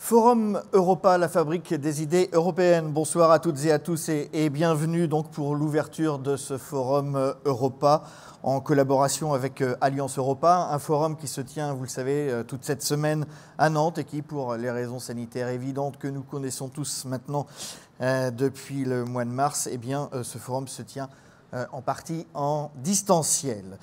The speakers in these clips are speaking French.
Forum Europa, la fabrique des idées européennes. Bonsoir à toutes et à tous et bienvenue donc pour l'ouverture de ce Forum Europa en collaboration avec Alliance Europa, un forum qui se tient, vous le savez, toute cette semaine à Nantes et qui, pour les raisons sanitaires évidentes que nous connaissons tous maintenant depuis le mois de mars, eh bien, ce forum se tient en partie en distanciel.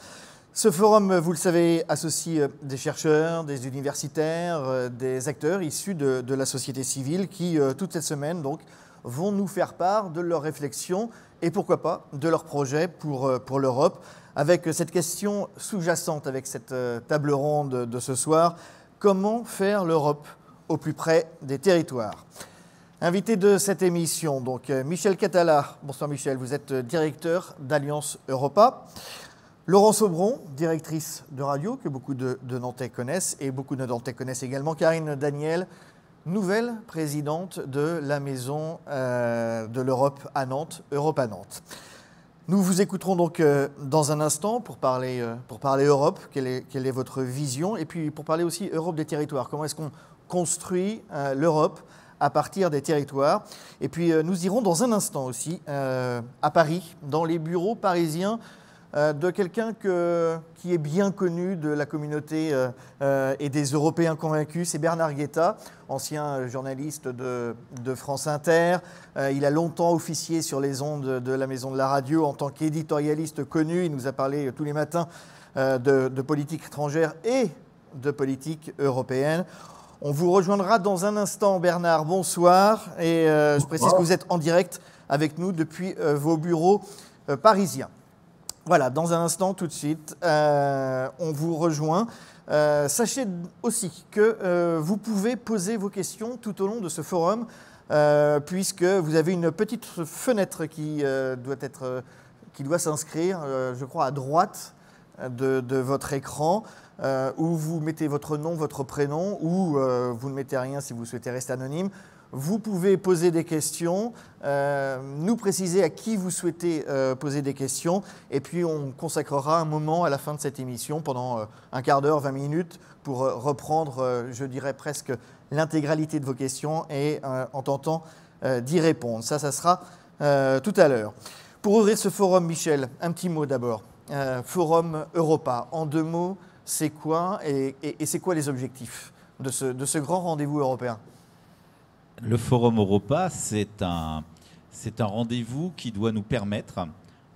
Ce forum, vous le savez, associe des chercheurs, des universitaires, des acteurs issus de la société civile qui, toute cette semaine, donc, vont nous faire part de leurs réflexions et, pourquoi pas, de leurs projets pour l'Europe, avec cette question sous-jacente, avec cette table ronde de ce soir, comment faire l'Europe au plus près des territoires ? Invité de cette émission, donc, Michel Catala. Bonsoir Michel, vous êtes directeur d'Alliance Europa. Laurence Aubron, directrice de radio, que beaucoup de Nantais connaissent, et beaucoup de Nantais connaissent également Karine Daniel, nouvelle présidente de la Maison de l'Europe à Nantes, Europe à Nantes. Nous vous écouterons donc dans un instant pour parler Europe, quelle est votre vision, et puis pour parler aussi Europe des territoires. Comment est-ce qu'on construit l'Europe à partir des territoires? Et puis nous irons dans un instant aussi à Paris, dans les bureaux parisiens, de quelqu'un qui est bien connu de la communauté et des Européens convaincus, c'est Bernard Guetta, ancien journaliste de France Inter. Il a longtemps officié sur les ondes de la Maison de la Radio en tant qu'éditorialiste connu. Il nous a parlé tous les matins de politique étrangère et de politique européenne. On vous rejoindra dans un instant, Bernard. Bonsoir. Et je précise que vous êtes en direct avec nous depuis vos bureaux parisiens. Voilà, dans un instant, tout de suite, on vous rejoint. Sachez aussi que vous pouvez poser vos questions tout au long de ce forum, puisque vous avez une petite fenêtre qui doit s'inscrire, je crois, à droite de votre écran, où vous mettez votre nom, votre prénom, ou vous ne mettez rien si vous souhaitez rester anonyme. Vous pouvez poser des questions, nous préciser à qui vous souhaitez poser des questions, et puis on consacrera un moment à la fin de cette émission, pendant un quart d'heure, 20 minutes, pour reprendre, je dirais presque l'intégralité de vos questions et en tentant d'y répondre. Ça sera tout à l'heure. Pour ouvrir ce forum, Michel, un petit mot d'abord. Forum Europa, en 2 mots, c'est quoi et c'est quoi les objectifs de ce grand rendez-vous européen ? Le Forum Europa, c'est un rendez-vous qui doit nous permettre,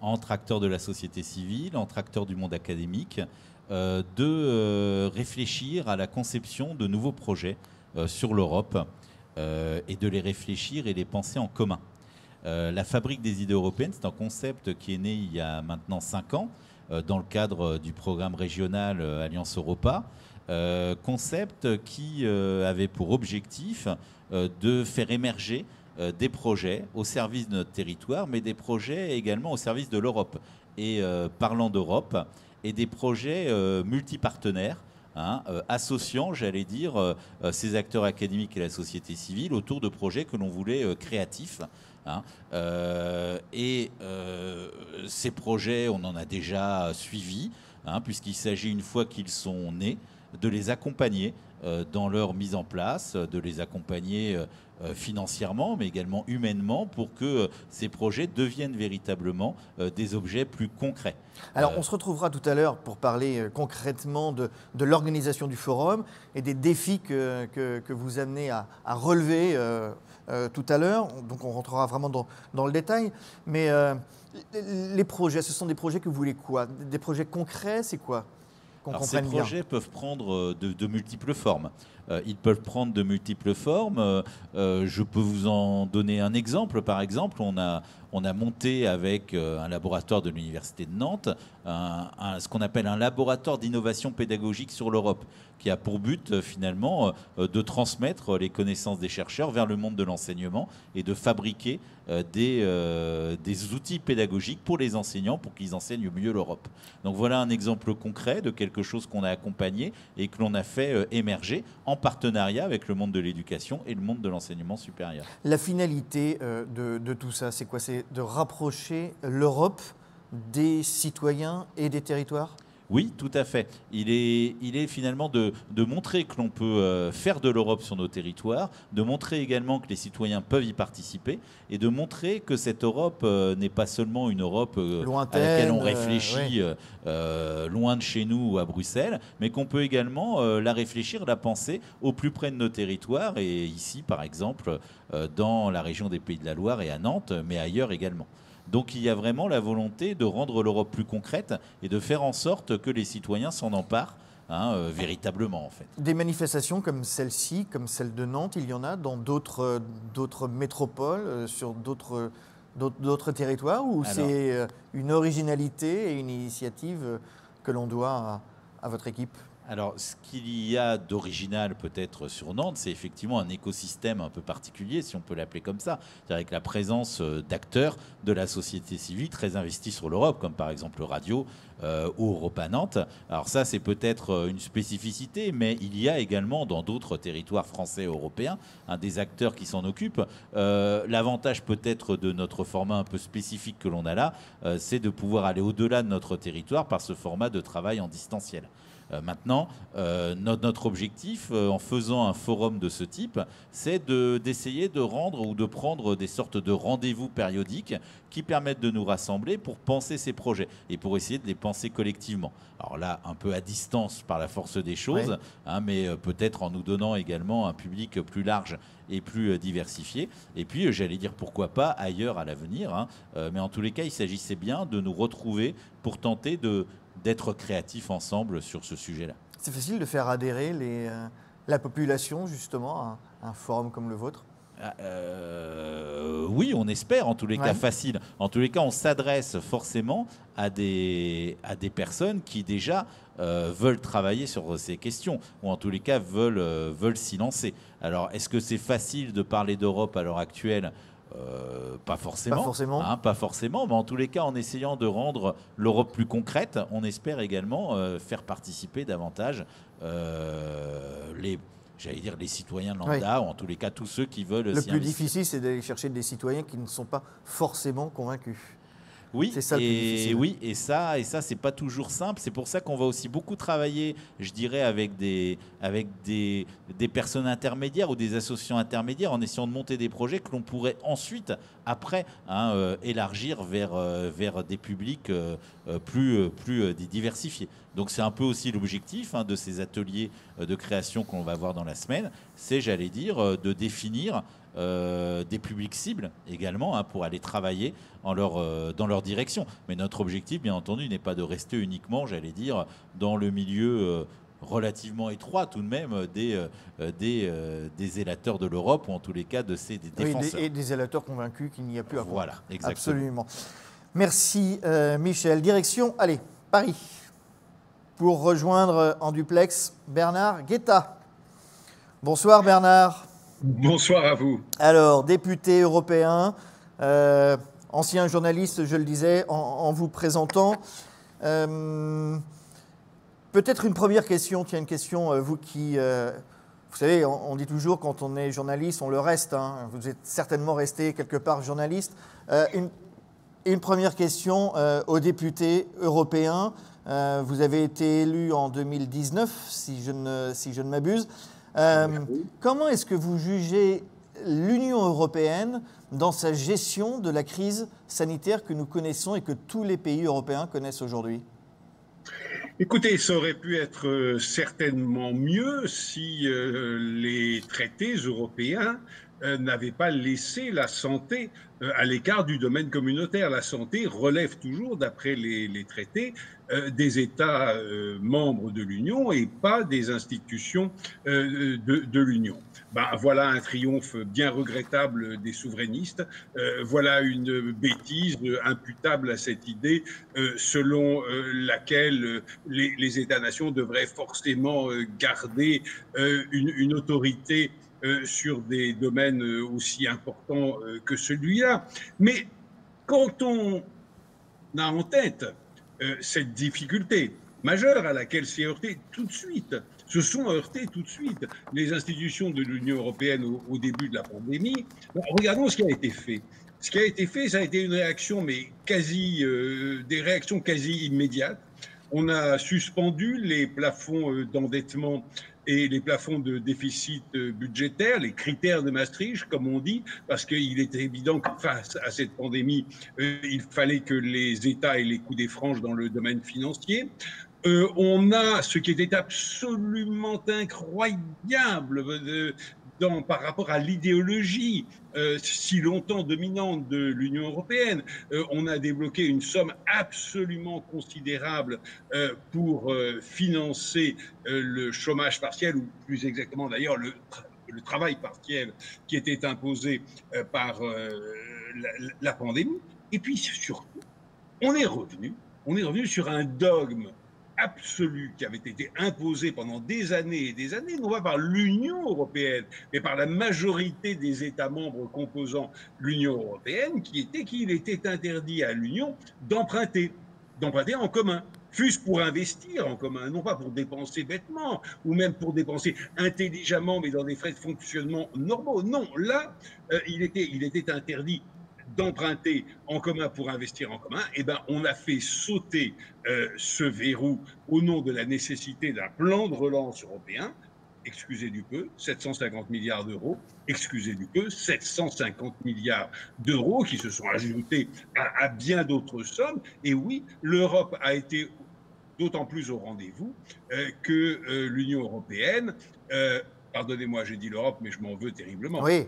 entre acteurs de la société civile, entre acteurs du monde académique, de réfléchir à la conception de nouveaux projets sur l'Europe et de les réfléchir et les penser en commun. La fabrique des idées européennes, c'est un concept qui est né il y a maintenant 5 ans dans le cadre du programme régional Alliance Europa. Concept qui avait pour objectif de faire émerger des projets au service de notre territoire, mais des projets également au service de l'Europe. Et parlant d'Europe, et des projets multipartenaires, associant, j'allais dire, ces acteurs académiques et la société civile autour de projets que l'on voulait créatifs. Ces projets, on en a déjà suivi, puisqu'il s'agit, une fois qu'ils sont nés, de les accompagner dans leur mise en place, de les accompagner financièrement, mais également humainement, pour que ces projets deviennent véritablement des objets plus concrets. Alors, on se retrouvera tout à l'heure pour parler concrètement de l'organisation du forum et des défis que vous amenez à relever tout à l'heure. Donc, on rentrera vraiment dans le détail. Mais les projets, ce sont des projets que vous voulez quoi? Des projets concrets, c'est quoi? Alors, ces projets peuvent prendre de multiples formes. Ils peuvent prendre de multiples formes. Je peux vous en donner un exemple. Par exemple, on a monté avec un laboratoire de l'Université de Nantes ce qu'on appelle un laboratoire d'innovation pédagogique sur l'Europe, qui a pour but finalement de transmettre les connaissances des chercheurs vers le monde de l'enseignement et de fabriquer des outils pédagogiques pour les enseignants pour qu'ils enseignent mieux l'Europe. Donc voilà un exemple concret de quelque chose qu'on a accompagné et que l'on a fait émerger en partenariat avec le monde de l'éducation et le monde de l'enseignement supérieur. La finalité de tout ça, c'est quoi? C'est de rapprocher l'Europe des citoyens et des territoires? Oui, tout à fait. Il est finalement de montrer que l'on peut faire de l'Europe sur nos territoires, de montrer également que les citoyens peuvent y participer et de montrer que cette Europe n'est pas seulement une Europe à laquelle on réfléchit loin de chez nous ou à Bruxelles, mais qu'on peut également la réfléchir, la penser au plus près de nos territoires et ici, par exemple, dans la région des Pays de la Loire et à Nantes, mais ailleurs également. Donc il y a vraiment la volonté de rendre l'Europe plus concrète et de faire en sorte que les citoyens s'en emparent véritablement en fait. Des manifestations comme celle-ci, comme celle de Nantes, il y en a dans d'autres métropoles, sur d'autres territoires, ou c'est une originalité et une initiative que l'on doit à votre équipe? Alors, ce qu'il y a d'original peut-être sur Nantes, c'est effectivement un écosystème un peu particulier, si on peut l'appeler comme ça, avec la présence d'acteurs de la société civile très investis sur l'Europe, comme par exemple Radio ou Europa Nantes. Alors ça, c'est peut-être une spécificité, mais il y a également dans d'autres territoires français et européens des acteurs qui s'en occupent. L'avantage peut-être de notre format un peu spécifique que l'on a là, c'est de pouvoir aller au-delà de notre territoire par ce format de travail en distanciel. Maintenant, notre objectif en faisant un forum de ce type, c'est d'essayer de rendre ou de prendre des sortes de rendez-vous périodiques qui permettent de nous rassembler pour penser ces projets et pour essayer de les penser collectivement. Alors là, un peu à distance par la force des choses, mais peut-être en nous donnant également un public plus large et plus diversifié. Et puis, j'allais dire pourquoi pas ailleurs à l'avenir. Mais en tous les cas, il s'agissait bien de nous retrouver pour tenter d'être créatifs ensemble sur ce sujet-là. C'est facile de faire adhérer la population justement à un forum comme le vôtre? Oui, on espère, en tous les cas facile. En tous les cas, on s'adresse forcément à des personnes qui déjà veulent travailler sur ces questions, ou en tous les cas veulent s'y lancer. Alors, est-ce que c'est facile de parler d'Europe à l'heure actuelle ? Pas forcément. Pas forcément, mais en tous les cas, en essayant de rendre l'Europe plus concrète, on espère également faire participer davantage les citoyens lambda, ou en tous les cas tous ceux qui veulent s'y investir. Le plus difficile, c'est d'aller chercher des citoyens qui ne sont pas forcément convaincus. Oui, c'est ça le plus difficile. Oui, et ça, c'est pas toujours simple. C'est pour ça qu'on va aussi beaucoup travailler, je dirais, avec des personnes intermédiaires ou des associations intermédiaires, en essayant de monter des projets que l'on pourrait ensuite, après, élargir vers des publics plus diversifiés. Donc c'est un peu aussi l'objectif de ces ateliers de création qu'on va voir dans la semaine. C'est, j'allais dire, de définir des publics cibles également pour aller travailler dans leur direction. Mais notre objectif, bien entendu, n'est pas de rester uniquement, j'allais dire, dans le milieu relativement étroit tout de même des zélateurs de l'Europe, ou en tous les cas des défenseurs. Et des zélateurs convaincus qu'il n'y a plus à voir. Voilà, exactement. Absolument. Merci Michel. Direction, allez, Paris. Pour rejoindre en duplex Bernard Guetta. Bonsoir Bernard. Bonsoir à vous. Alors, député européen, ancien journaliste, je le disais, en vous présentant. Peut-être une première question, tiens, une question, vous qui... vous savez, on dit toujours, quand on est journaliste, on le reste. Vous êtes certainement resté quelque part journaliste. Une première question aux députés européens. Vous avez été élu en 2019, si je ne m'abuse. Comment est-ce que vous jugez l'Union européenne dans sa gestion de la crise sanitaire que nous connaissons et que tous les pays européens connaissent aujourd'hui? Écoutez, ça aurait pu être certainement mieux si les traités européens n'avaient pas laissé la santé à l'écart du domaine communautaire. La santé relève toujours, d'après les traités, des États membres de l'Union et pas des institutions de l'Union. Voilà un triomphe bien regrettable des souverainistes. Voilà une bêtise imputable à cette idée selon laquelle les États-nations devraient forcément garder une autorité sur des domaines aussi importants que celui-là. Mais quand on a en tête cette difficulté majeure à laquelle se sont heurtées tout de suite les institutions de l'Union européenne au début de la pandémie, regardons ce qui a été fait. Ce qui a été fait, ça a été une réaction, mais des réactions quasi immédiates. On a suspendu les plafonds d'endettement et les plafonds de déficit budgétaire, les critères de Maastricht, comme on dit, parce qu'il était évident que face à cette pandémie, il fallait que les États aient les coups des franges dans le domaine financier. On a ce qui était absolument incroyable par rapport à l'idéologie si longtemps dominante de l'Union européenne. On a débloqué une somme absolument considérable pour financer le chômage partiel, ou plus exactement d'ailleurs le travail partiel qui était imposé par la pandémie. Et puis surtout, on est revenu sur un dogme absolu qui avait été imposé pendant des années et des années, non pas par l'Union européenne, mais par la majorité des États membres composant l'Union européenne, qui était qu'il était interdit à l'Union d'emprunter en commun, fût-ce pour investir en commun, non pas pour dépenser bêtement, ou même pour dépenser intelligemment, mais dans des frais de fonctionnement normaux. Non, là, il était interdit d'emprunter en commun pour investir en commun. Eh bien, on a fait sauter ce verrou au nom de la nécessité d'un plan de relance européen. Excusez du peu, 750 milliards d'euros, excusez du peu, 750 milliards d'euros qui se sont ajoutés à bien d'autres sommes. Et oui, l'Europe a été d'autant plus au rendez-vous que l'Union européenne, pardonnez-moi, j'ai dit l'Europe, mais je m'en veux terriblement. Oui,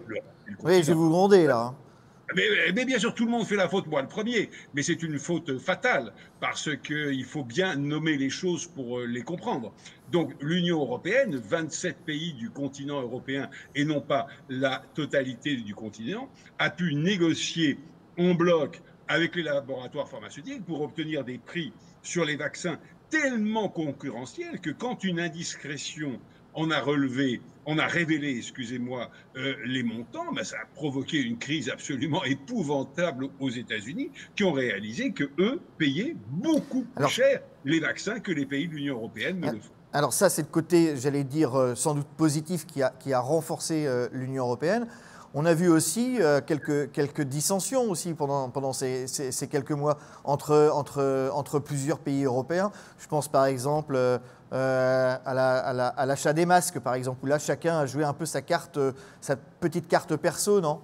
oui, je vais vous gronder là. Mais bien sûr, tout le monde fait la faute, moi le premier, mais c'est une faute fatale, parce qu'il faut bien nommer les choses pour les comprendre. Donc l'Union européenne, 27 pays du continent européen, et non pas la totalité du continent, a pu négocier en bloc avec les laboratoires pharmaceutiques pour obtenir des prix sur les vaccins tellement concurrentiels que quand une indiscrétion on a révélé, excusez-moi, les montants, ben ça a provoqué une crise absolument épouvantable aux États-Unis, qui ont réalisé que eux payaient beaucoup plus cher les vaccins que les pays de l'Union européenne ne le font. Alors ça, c'est le côté, j'allais dire, sans doute positif qui a renforcé l'Union européenne. On a vu aussi quelques dissensions aussi pendant ces quelques mois entre plusieurs pays européens. Je pense par exemple à l'achat des masques, par exemple, où là, chacun a joué un peu sa petite carte perso, non?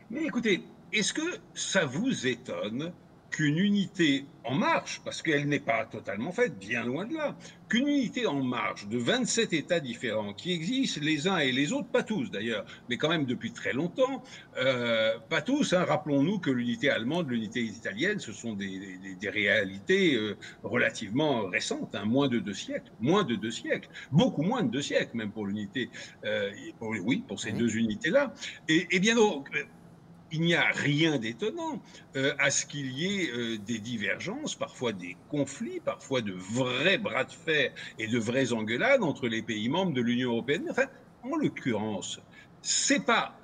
Mais écoutez, est-ce que ça vous étonne qu'une unité en marche, parce qu'elle n'est pas totalement faite, bien loin de là, qu'une unité en marche de 27 États différents qui existent les uns et les autres, pas tous d'ailleurs, mais quand même depuis très longtemps, pas tous, hein, rappelons-nous que l'unité allemande, l'unité italienne, ce sont des réalités relativement récentes, hein, moins de 2 siècles, beaucoup moins de 2 siècles même pour l'unité, pour ces deux unités-là. Et bien donc, il n'y a rien d'étonnant à ce qu'il y ait des divergences, parfois des conflits, parfois de vrais bras de fer et de vraies engueulades entre les pays membres de l'Union européenne. Enfin, en l'occurrence, c'est pas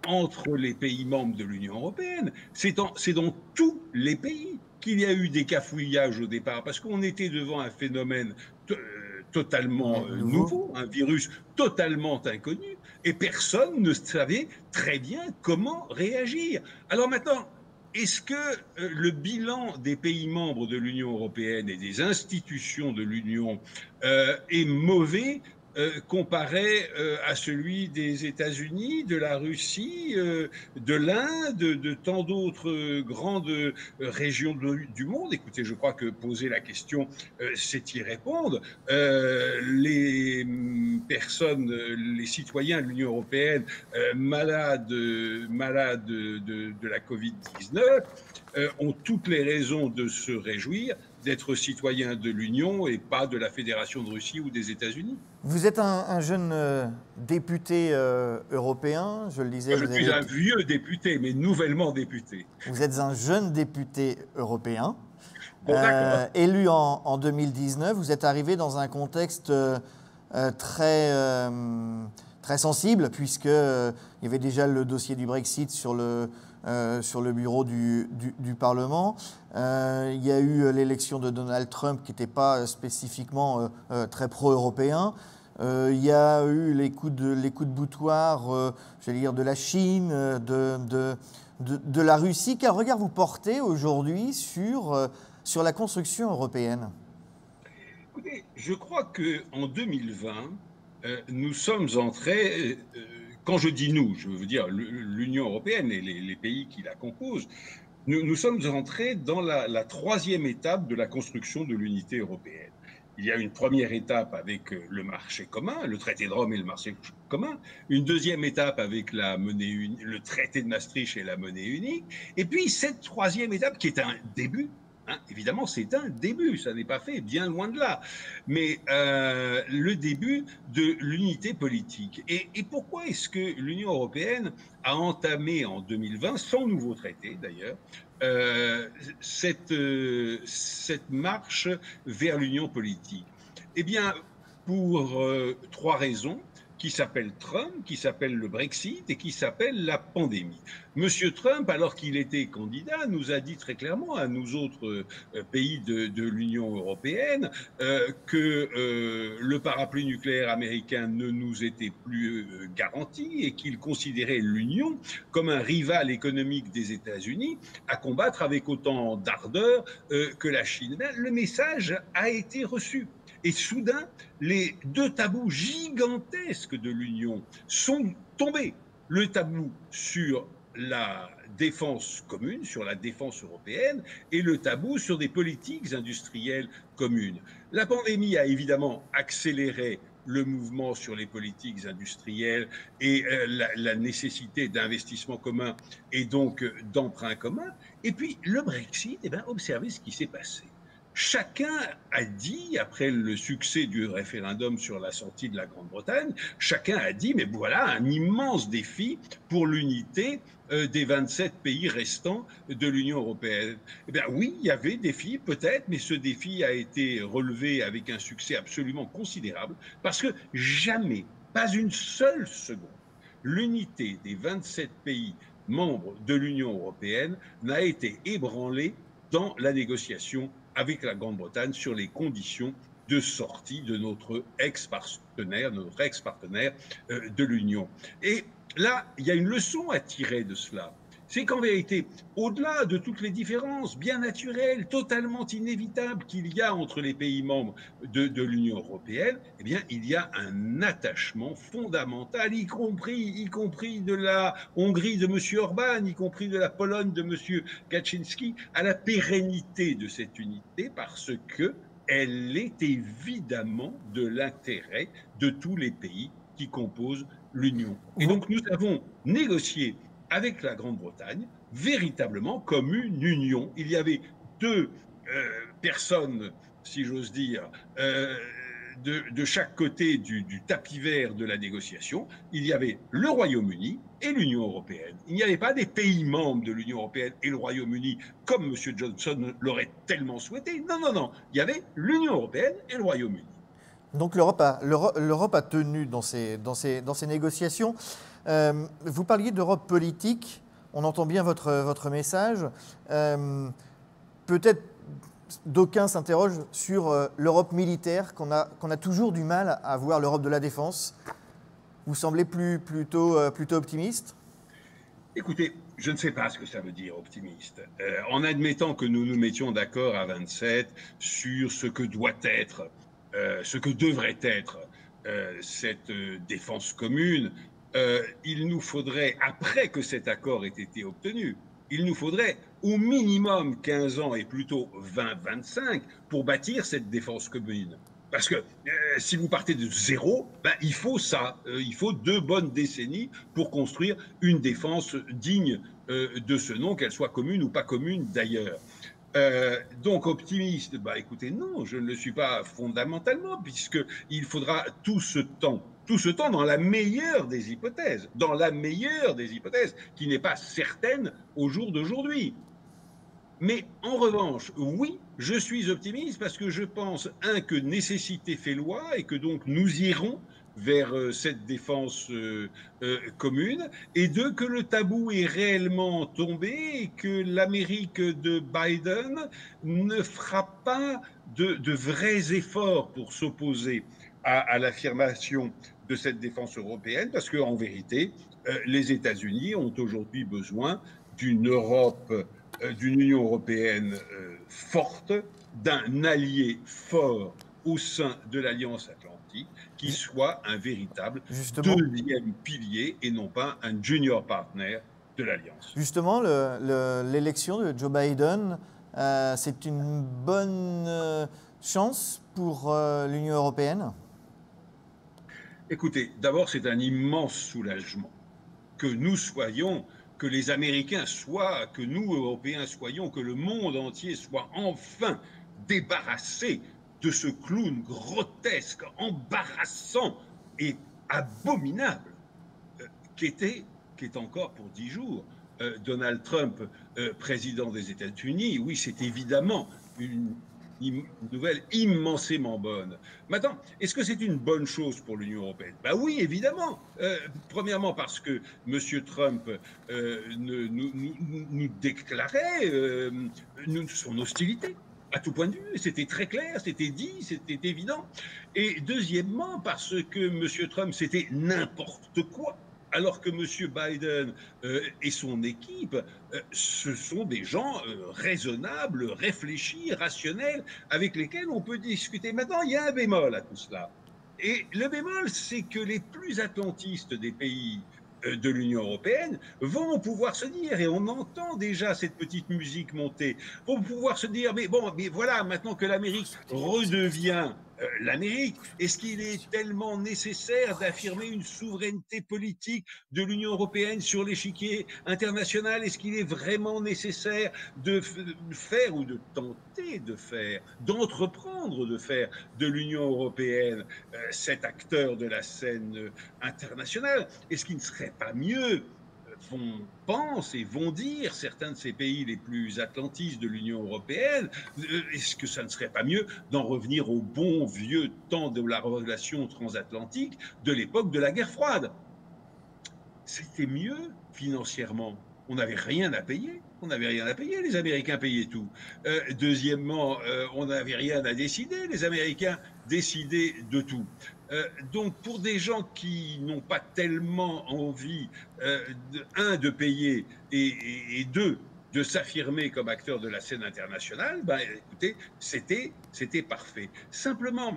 entre les pays membres de l'Union européenne, c'est dans tous les pays qu'il y a eu des cafouillages au départ, parce qu'on était devant un phénomène totalement nouveau, un virus totalement inconnu, et personne ne savait très bien comment réagir. Alors maintenant, est-ce que le bilan des pays membres de l'Union européenne et des institutions de l'Union est mauvais comparé à celui des États-Unis, de la Russie, de l'Inde, de tant d'autres grandes régions du monde? Écoutez, je crois que poser la question, c'est y répondre. Les personnes, les citoyens de l'Union européenne malades de la Covid-19 ont toutes les raisons de se réjouir d'être citoyens de l'Union et pas de la Fédération de Russie ou des États-Unis. Vous êtes un jeune député européen, je le disais. Je suis un vieux député, mais nouvellement député. Vous êtes un jeune député européen, bon, élu en 2019. Vous êtes arrivé dans un contexte très sensible, puisqu'il y avait déjà le dossier du Brexit sur le bureau du Parlement. Il y a eu l'élection de Donald Trump qui n'était pas spécifiquement très pro-européen. Il y a eu les coups de boutoir, j'allais dire, de la Chine, de la Russie. Quel regard vous portez aujourd'hui sur sur la construction européenne? Écoutez, je crois qu'en 2020, nous sommes entrés, quand je dis nous, je veux dire l'Union européenne et les pays qui la composent, nous sommes entrés dans la troisième étape de la construction de l'unité européenne. Il y a une première étape avec le marché commun, le traité de Rome et le marché commun, une deuxième étape avec le traité de Maastricht et la monnaie unique, et puis cette troisième étape qui est un début. Hein, évidemment, c'est un début, ça n'est pas fait, bien loin de là, mais le début de l'unité politique. Et pourquoi est-ce que l'Union européenne a entamé en 2020, sans nouveau traité d'ailleurs, cette marche vers l'union politique? Eh bien, pour trois raisons qui s'appellent Trump, qui s'appellent le Brexit et qui s'appellent la pandémie. Monsieur Trump, alors qu'il était candidat, nous a dit très clairement à nous autres pays de l'Union européenne que le parapluie nucléaire américain ne nous était plus garanti et qu'il considérait l'Union comme un rival économique des États-Unis à combattre avec autant d'ardeur que la Chine. Le message a été reçu. Et soudain, les deux tabous gigantesques de l'Union sont tombés. Le tabou sur la défense commune, sur la défense européenne, et le tabou sur des politiques industrielles communes. La pandémie a évidemment accéléré le mouvement sur les politiques industrielles et la nécessité d'investissements communs et donc d'emprunts communs. Et puis le Brexit, observez ce qui s'est passé. Chacun a dit, après le succès du référendum sur la sortie de la Grande-Bretagne, chacun a dit, mais voilà un immense défi pour l'unité des 27 pays restants de l'Union européenne. Eh bien oui, il y avait défi peut-être, mais ce défi a été relevé avec un succès absolument considérable, parce que jamais, pas une seule seconde, l'unité des 27 pays membres de l'Union européenne n'a été ébranlée dans la négociation avec la Grande-Bretagne sur les conditions de sortie de notre ex-partenaire de l'Union. Et là, il y a une leçon à tirer de cela. C'est qu'en vérité, au-delà de toutes les différences bien naturelles, totalement inévitables qu'il y a entre les pays membres de l'Union européenne, eh bien, il y a un attachement fondamental, y compris de la Hongrie de M. Orban, y compris de la Pologne de M. Kaczynski, à la pérennité de cette unité, parce qu'elle est évidemment de l'intérêt de tous les pays qui composent l'Union. Et donc, nous avons négocié avec la Grande-Bretagne, véritablement comme une union. Il y avait deux personnes, si j'ose dire, de chaque côté du tapis vert de la négociation. Il y avait le Royaume-Uni et l'Union européenne. Il n'y avait pas des pays membres de l'Union européenne et le Royaume-Uni, comme M. Johnson l'aurait tellement souhaité. Non, non, non. Il y avait l'Union européenne et le Royaume-Uni. Donc l'Europe a tenu dans ces négociations. Vous parliez d'Europe politique, on entend bien votre message. Peut-être d'aucuns s'interrogent sur l'Europe militaire, qu'on a toujours du mal à voir, l'Europe de la défense. Vous semblez plutôt optimiste ? Écoutez, je ne sais pas ce que ça veut dire optimiste. En admettant que nous nous mettions d'accord à 27 sur ce que doit être, ce que devrait être cette défense commune, il nous faudrait, après que cet accord ait été obtenu, il nous faudrait au minimum 15 ans et plutôt 20-25 pour bâtir cette défense commune. Parce que si vous partez de zéro, il faut ça. Il faut 2 bonnes décennies pour construire une défense digne de ce nom, qu'elle soit commune ou pas commune d'ailleurs. Donc optimiste, écoutez, non, je ne le suis pas fondamentalement, puisqu'il faudra tout ce temps dans la meilleure des hypothèses, qui n'est pas certaine au jour d'aujourd'hui. Mais en revanche, oui, je suis optimiste parce que je pense, que nécessité fait loi et que donc nous irons vers cette défense commune, et 2, que le tabou est réellement tombé et que l'Amérique de Biden ne fera pas de vrais efforts pour s'opposer à l'affirmation de cette défense européenne, parce qu'en vérité, les États-Unis ont aujourd'hui besoin d'une Europe, d'une Union européenne forte, d'un allié fort au sein de l'Alliance atlantique, qui soit un véritable deuxième pilier et non pas un junior partner de l'Alliance. Justement, l'élection de Joe Biden, c'est une bonne chance pour l'Union européenne? Écoutez, d'abord, c'est un immense soulagement que nous soyons, que les Américains soient, que nous, Européens, soyons, que le monde entier soit enfin débarrassé de ce clown grotesque, embarrassant et abominable qu'est encore pour 10 jours Donald Trump, président des États-Unis. Oui, c'est évidemment une nouvelle immensément bonne. Maintenant, est-ce que c'est une bonne chose pour l'Union européenne? Ben oui, évidemment. Premièrement, parce que M. Trump nous déclarait son hostilité à tout point de vue. C'était très clair, c'était dit, c'était évident. Et deuxièmement, parce que M. Trump, c'était n'importe quoi. Alors que M. Biden et son équipe, ce sont des gens raisonnables, réfléchis, rationnels, avec lesquels on peut discuter. Maintenant, il y a un bémol à tout cela. Et le bémol, c'est que les plus atlantistes des pays de l'Union européenne vont pouvoir se dire, et on entend déjà cette petite musique monter, vont pouvoir se dire, mais bon, mais voilà, maintenant que l'Amérique redevient l'Amérique, est-ce qu'il est tellement nécessaire d'affirmer une souveraineté politique de l'Union européenne sur l'échiquier international? Est-ce qu'il est vraiment nécessaire de faire ou de tenter de faire, d'entreprendre de faire de l'Union européenne cet acteur de la scène internationale? Est-ce qu'il ne serait pas mieux, pensent et vont dire certains de ces pays les plus atlantistes de l'Union européenne, est-ce que ça ne serait pas mieux d'en revenir au bon vieux temps de la relation transatlantique de l'époque de la guerre froide? C'était mieux financièrement. On n'avait rien à payer. On n'avait rien à payer, les Américains payaient tout. Deuxièmement, on n'avait rien à décider, les Américains décidaient de tout. Donc pour des gens qui n'ont pas tellement envie, de payer et deux, de s'affirmer comme acteur de la scène internationale, ben, écoutez, c'était parfait. Simplement,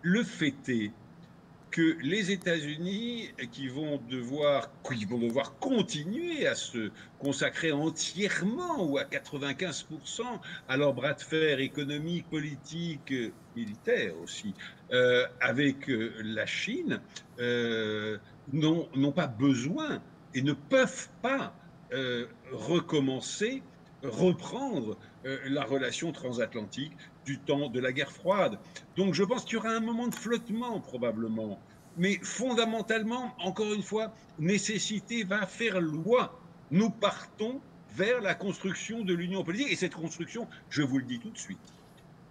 le fait est que les États-Unis, qui vont devoir continuer à se consacrer entièrement ou à 95% à leur bras de fer économique, politique, militaire aussi, avec la Chine, n'ont pas besoin et ne peuvent pas reprendre la relation transatlantique du temps de la guerre froide. Donc je pense qu'il y aura un moment de flottement probablement. Mais fondamentalement, encore une fois, nécessité va faire loi. Nous partons vers la construction de l'union politique. Et cette construction, je vous le dis tout de suite,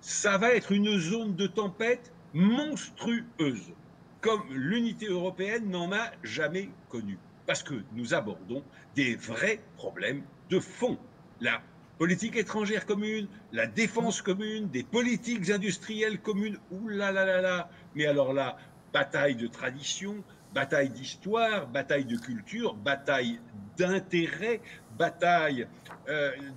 ça va être une zone de tempête monstrueuse, comme l'unité européenne n'en a jamais connu. Parce que nous abordons des vrais problèmes de fond. La politique étrangère commune, la défense commune, des politiques industrielles communes, ouh là là là là, mais alors là, bataille de tradition, bataille d'histoire, bataille de culture, bataille d'intérêt, bataille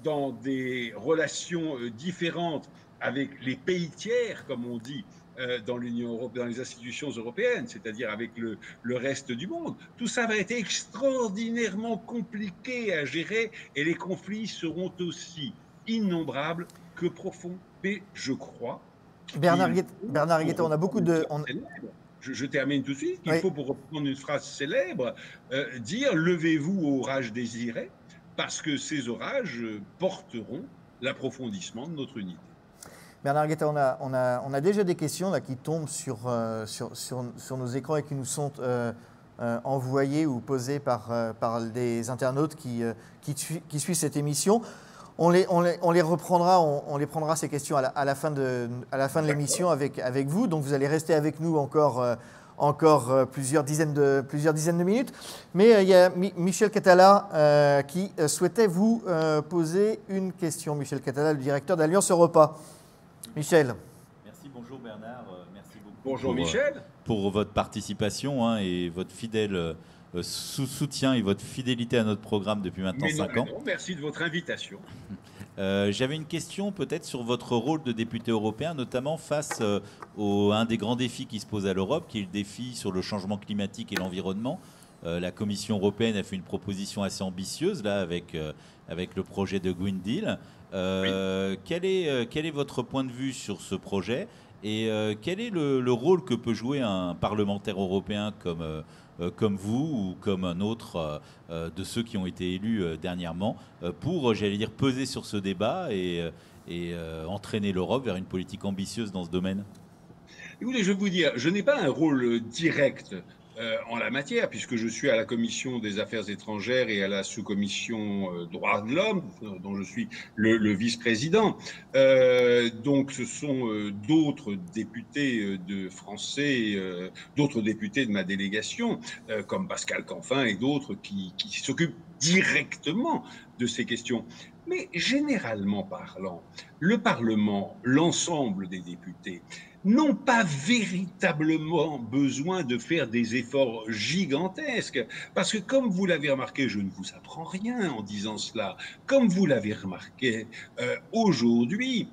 dans des relations différentes avec les pays tiers, comme on dit, dans l'Union européenne, dans les institutions européennes, c'est-à-dire avec le reste du monde. Tout ça va être extraordinairement compliqué à gérer et les conflits seront aussi innombrables que profonds. Mais je crois. Bernard Guetta, on a beaucoup de. Je termine tout de suite. Il faut, pour reprendre une phrase célèbre, dire levez-vous aux orages désirés, parce que ces orages porteront l'approfondissement de notre unité. Bernard Guetta, on a déjà des questions là, qui tombent sur nos écrans et qui nous sont envoyées ou posées par des internautes qui suivent cette émission. On les reprendra, on les prendra ces questions à la fin de l'émission avec vous. Donc vous allez rester avec nous encore plusieurs dizaines de minutes. Mais il y a Michel Catala qui souhaitait vous poser une question. Michel Catala, le directeur d'Alliance Europa. Michel. Merci, bonjour Bernard. Merci beaucoup. Bonjour Michel. Pour votre participation et votre fidèle soutien et votre fidélité à notre programme depuis maintenant 5 ans. Non, merci de votre invitation. J'avais une question peut-être sur votre rôle de député européen, notamment face à un des grands défis qui se pose à l'Europe, qui est le défi sur le changement climatique et l'environnement. La Commission européenne a fait une proposition assez ambitieuse là avec le projet de Green Deal. Oui. Quel est votre point de vue sur ce projet et quel est le rôle que peut jouer un parlementaire européen comme vous ou comme un autre de ceux qui ont été élus dernièrement pour, j'allais dire, peser sur ce débat et entraîner l'Europe vers une politique ambitieuse dans ce domaine? Écoutez, je vais vous dire, je n'ai pas un rôle direct en la matière, puisque je suis à la Commission des Affaires étrangères et à la sous-commission droits de l'homme, dont je suis le vice-président. Donc, ce sont d'autres députés de français, d'autres députés de ma délégation, comme Pascal Canfin et d'autres, qui s'occupent directement de ces questions. Mais généralement parlant, le Parlement, l'ensemble des députés, n'ont pas véritablement besoin de faire des efforts gigantesques. Parce que comme vous l'avez remarqué, je ne vous apprends rien en disant cela, comme vous l'avez remarqué, aujourd'hui,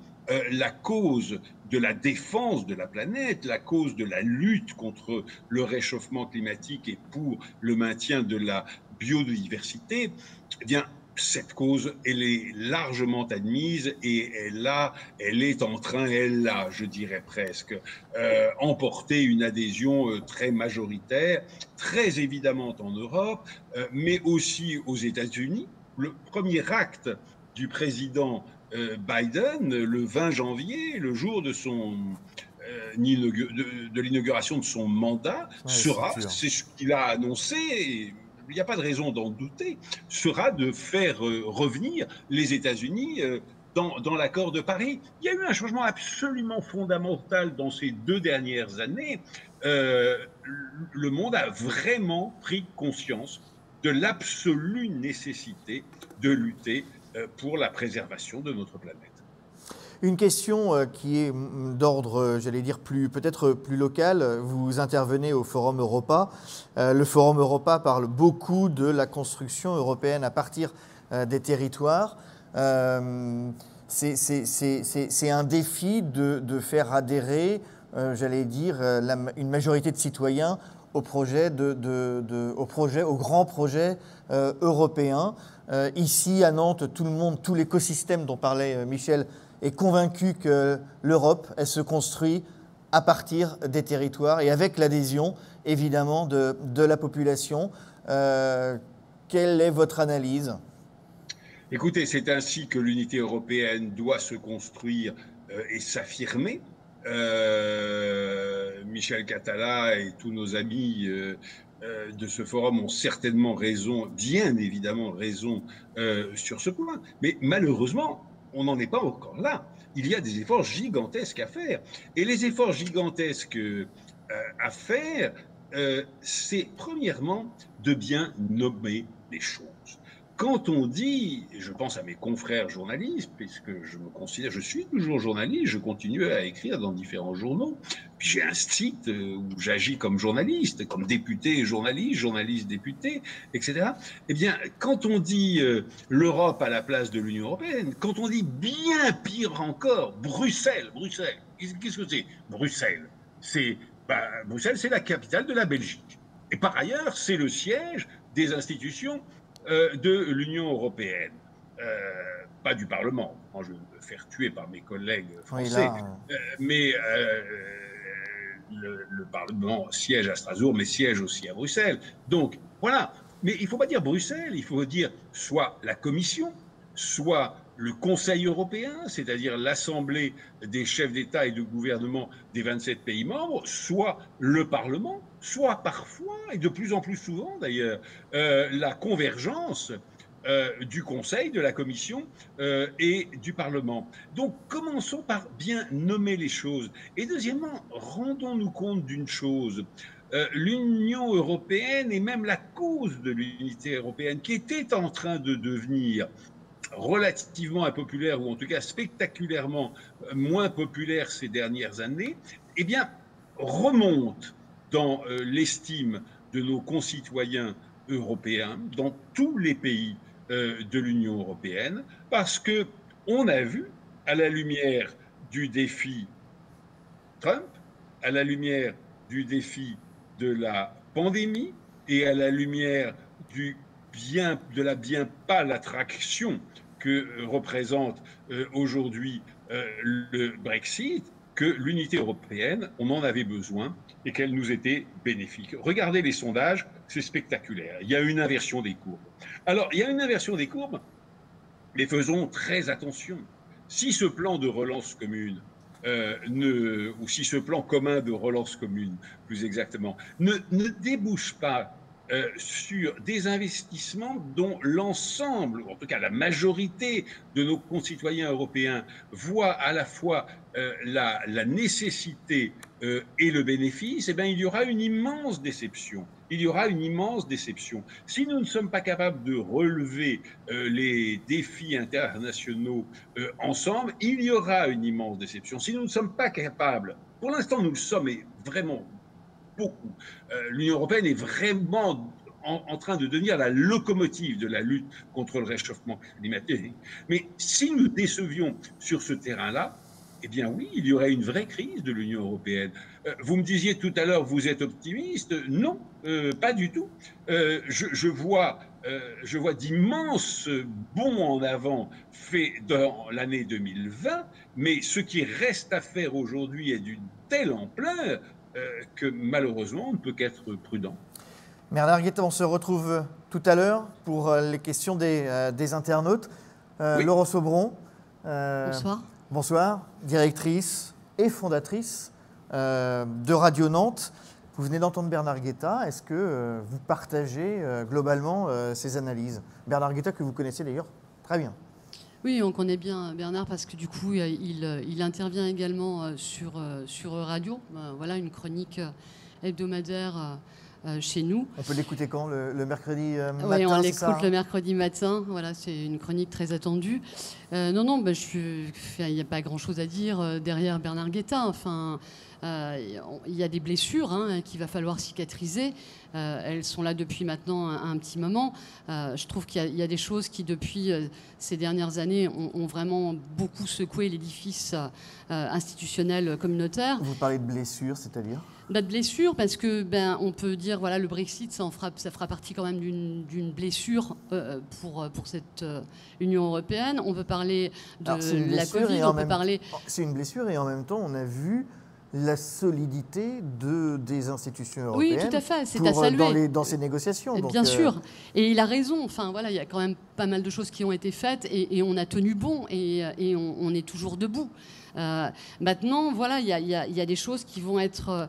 la cause de la défense de la planète, la cause de la lutte contre le réchauffement climatique et pour le maintien de la biodiversité, eh bien, cette cause, elle est largement admise et elle est en train, je dirais presque, emporter une adhésion très majoritaire, très évidemment en Europe, mais aussi aux États-Unis. Le premier acte du président Biden, le 20 janvier, le jour de l'inauguration de son mandat, c'est ce qu'il a annoncé, il n'y a pas de raison d'en douter, sera de faire revenir les États-Unis dans l'accord de Paris. Il y a eu un changement absolument fondamental dans ces 2 dernières années. Le monde a vraiment pris conscience de l'absolue nécessité de lutter pour la préservation de notre planète. Une question qui est d'ordre, j'allais dire, peut-être plus local. Vous intervenez au Forum Europa. Le Forum Europa parle beaucoup de la construction européenne à partir des territoires. C'est un défi de faire adhérer, j'allais dire, une majorité de citoyens au grand projet européen. Ici, à Nantes, tout le monde, tout l'écosystème dont parlait Michel, est convaincu que l'Europe, elle se construit à partir des territoires et avec l'adhésion, évidemment, de la population. Quelle est votre analyse ? Écoutez, c'est ainsi que l'unité européenne doit se construire et s'affirmer. Michel Catala et tous nos amis de ce forum ont certainement raison, bien évidemment raison sur ce point. Mais malheureusement, on n'en est pas encore là. Il y a des efforts gigantesques à faire. Et les efforts gigantesques à faire, c'est premièrement de bien nommer les choses. Quand on dit, je pense à mes confrères journalistes, puisque je suis toujours journaliste, je continue à écrire dans différents journaux, puis j'ai un site où j'agis comme journaliste, comme député journaliste, journaliste député, etc. Eh bien, quand on dit l'Europe à la place de l'Union européenne, quand on dit bien pire encore, Bruxelles, qu'est-ce que c'est ? Bruxelles, Bruxelles, c'est la capitale de la Belgique. Et par ailleurs, c'est le siège des institutions de l'Union européenne, pas du Parlement. Moi, je vais me faire tuer par mes collègues français, oui, mais le Parlement siège à Strasbourg, mais siège aussi à Bruxelles. Donc, voilà. Mais il ne faut pas dire Bruxelles, il faut dire soit la Commission, soit le Conseil européen, c'est-à-dire l'Assemblée des chefs d'État et de gouvernement des 27 pays membres, soit le Parlement, soit parfois, et de plus en plus souvent d'ailleurs, la convergence du Conseil, de la Commission et du Parlement. Donc commençons par bien nommer les choses. Et deuxièmement, rendons-nous compte d'une chose. L'Union européenne et même la cause de l'unité européenne qui était en train de devenir relativement impopulaire, ou en tout cas spectaculairement moins populaire ces dernières années, eh bien, remonte dans l'estime de nos concitoyens européen dans tous les pays de l'Union européenne, parce qu'on a vu, à la lumière du défi Trump, à la lumière du défi de la pandémie et à la lumière de la bien pâle attraction que représente aujourd'hui le Brexit, que l'unité européenne, on en avait besoin et qu'elle nous était bénéfique. Regardez les sondages, c'est spectaculaire. Il y a une inversion des courbes. Alors, il y a une inversion des courbes, mais faisons très attention. Si ce plan de relance commune ou si ce plan commun de relance commune, plus exactement, ne débouche pas sur des investissements dont l'ensemble, en tout cas la majorité de nos concitoyens européens voient à la fois la nécessité et le bénéfice, eh bien, il y aura une immense déception. Il y aura une immense déception. Si nous ne sommes pas capables de relever les défis internationaux ensemble, il y aura une immense déception. Si nous ne sommes pas capables, pour l'instant nous le sommes, et vraiment beaucoup, l'Union européenne est vraiment en train de devenir la locomotive de la lutte contre le réchauffement climatique. Mais si nous décevions sur ce terrain-là, eh bien oui, il y aurait une vraie crise de l'Union européenne. Vous me disiez tout à l'heure, vous êtes optimiste. Non, pas du tout. Je vois d'immenses bonds en avant faits dans l'année 2020, mais ce qui reste à faire aujourd'hui est d'une telle ampleur que malheureusement, on ne peut qu'être prudent. Bernard Guetta, on se retrouve tout à l'heure pour les questions des internautes. Oui. Laurence Aubron. Bonsoir. Bonsoir, directrice et fondatrice de Radio Nantes. Vous venez d'entendre Bernard Guetta. Est-ce que vous partagez globalement ces analyses? Bernard Guetta, que vous connaissez d'ailleurs très bien. Oui, on connaît bien Bernard parce que du coup, il intervient également sur Radio. Voilà, une chronique hebdomadaire chez nous. On peut l'écouter quand? Le mercredi matin? Oui, on l'écoute ça, le mercredi matin. Voilà, c'est une chronique très attendue. Non, il n'y a pas grand-chose à dire derrière Bernard Guetta. Enfin, il y a des blessures qu'il va falloir cicatriser. Elles sont là depuis maintenant un petit moment. Je trouve qu'il y a des choses qui, depuis ces dernières années, ont vraiment beaucoup secoué l'édifice institutionnel communautaire. Vous parlez de blessures, c'est-à-dire? De blessure, parce que on peut dire voilà, le Brexit, ça fera partie quand même d'une blessure pour cette Union européenne. On peut parler de la Covid, on peut parler. C'est une blessure et en même temps, on a vu la solidité des institutions européennes. Oui, tout à fait, c'est à saluer. Dans ces négociations. Donc, bien sûr, et il a raison. Enfin, voilà, il y a quand même pas mal de choses qui ont été faites et on a tenu bon et on est toujours debout. Maintenant, voilà, il y a des choses qui vont être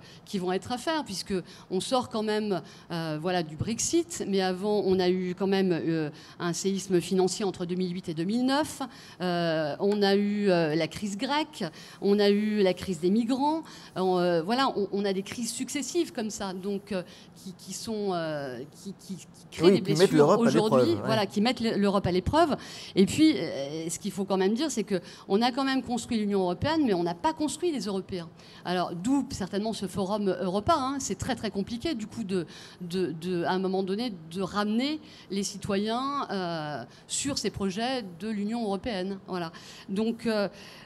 à faire puisque on sort quand même, voilà, du Brexit. Mais avant, on a eu quand même un séisme financier entre 2008 et 2009. On a eu la crise grecque. On a eu la crise des migrants. Voilà, on a des crises successives comme ça, donc qui créent des blessures aujourd'hui, voilà, qui mettent l'Europe à l'épreuve. Et puis, ce qu'il faut quand même dire, c'est que on a quand même construit l'Union européenne, mais on n'a pas construit les Européens. Alors, d'où certainement ce forum Europa. C'est très très compliqué, du coup, à un moment donné, de ramener les citoyens sur ces projets de l'Union européenne. Voilà. Donc,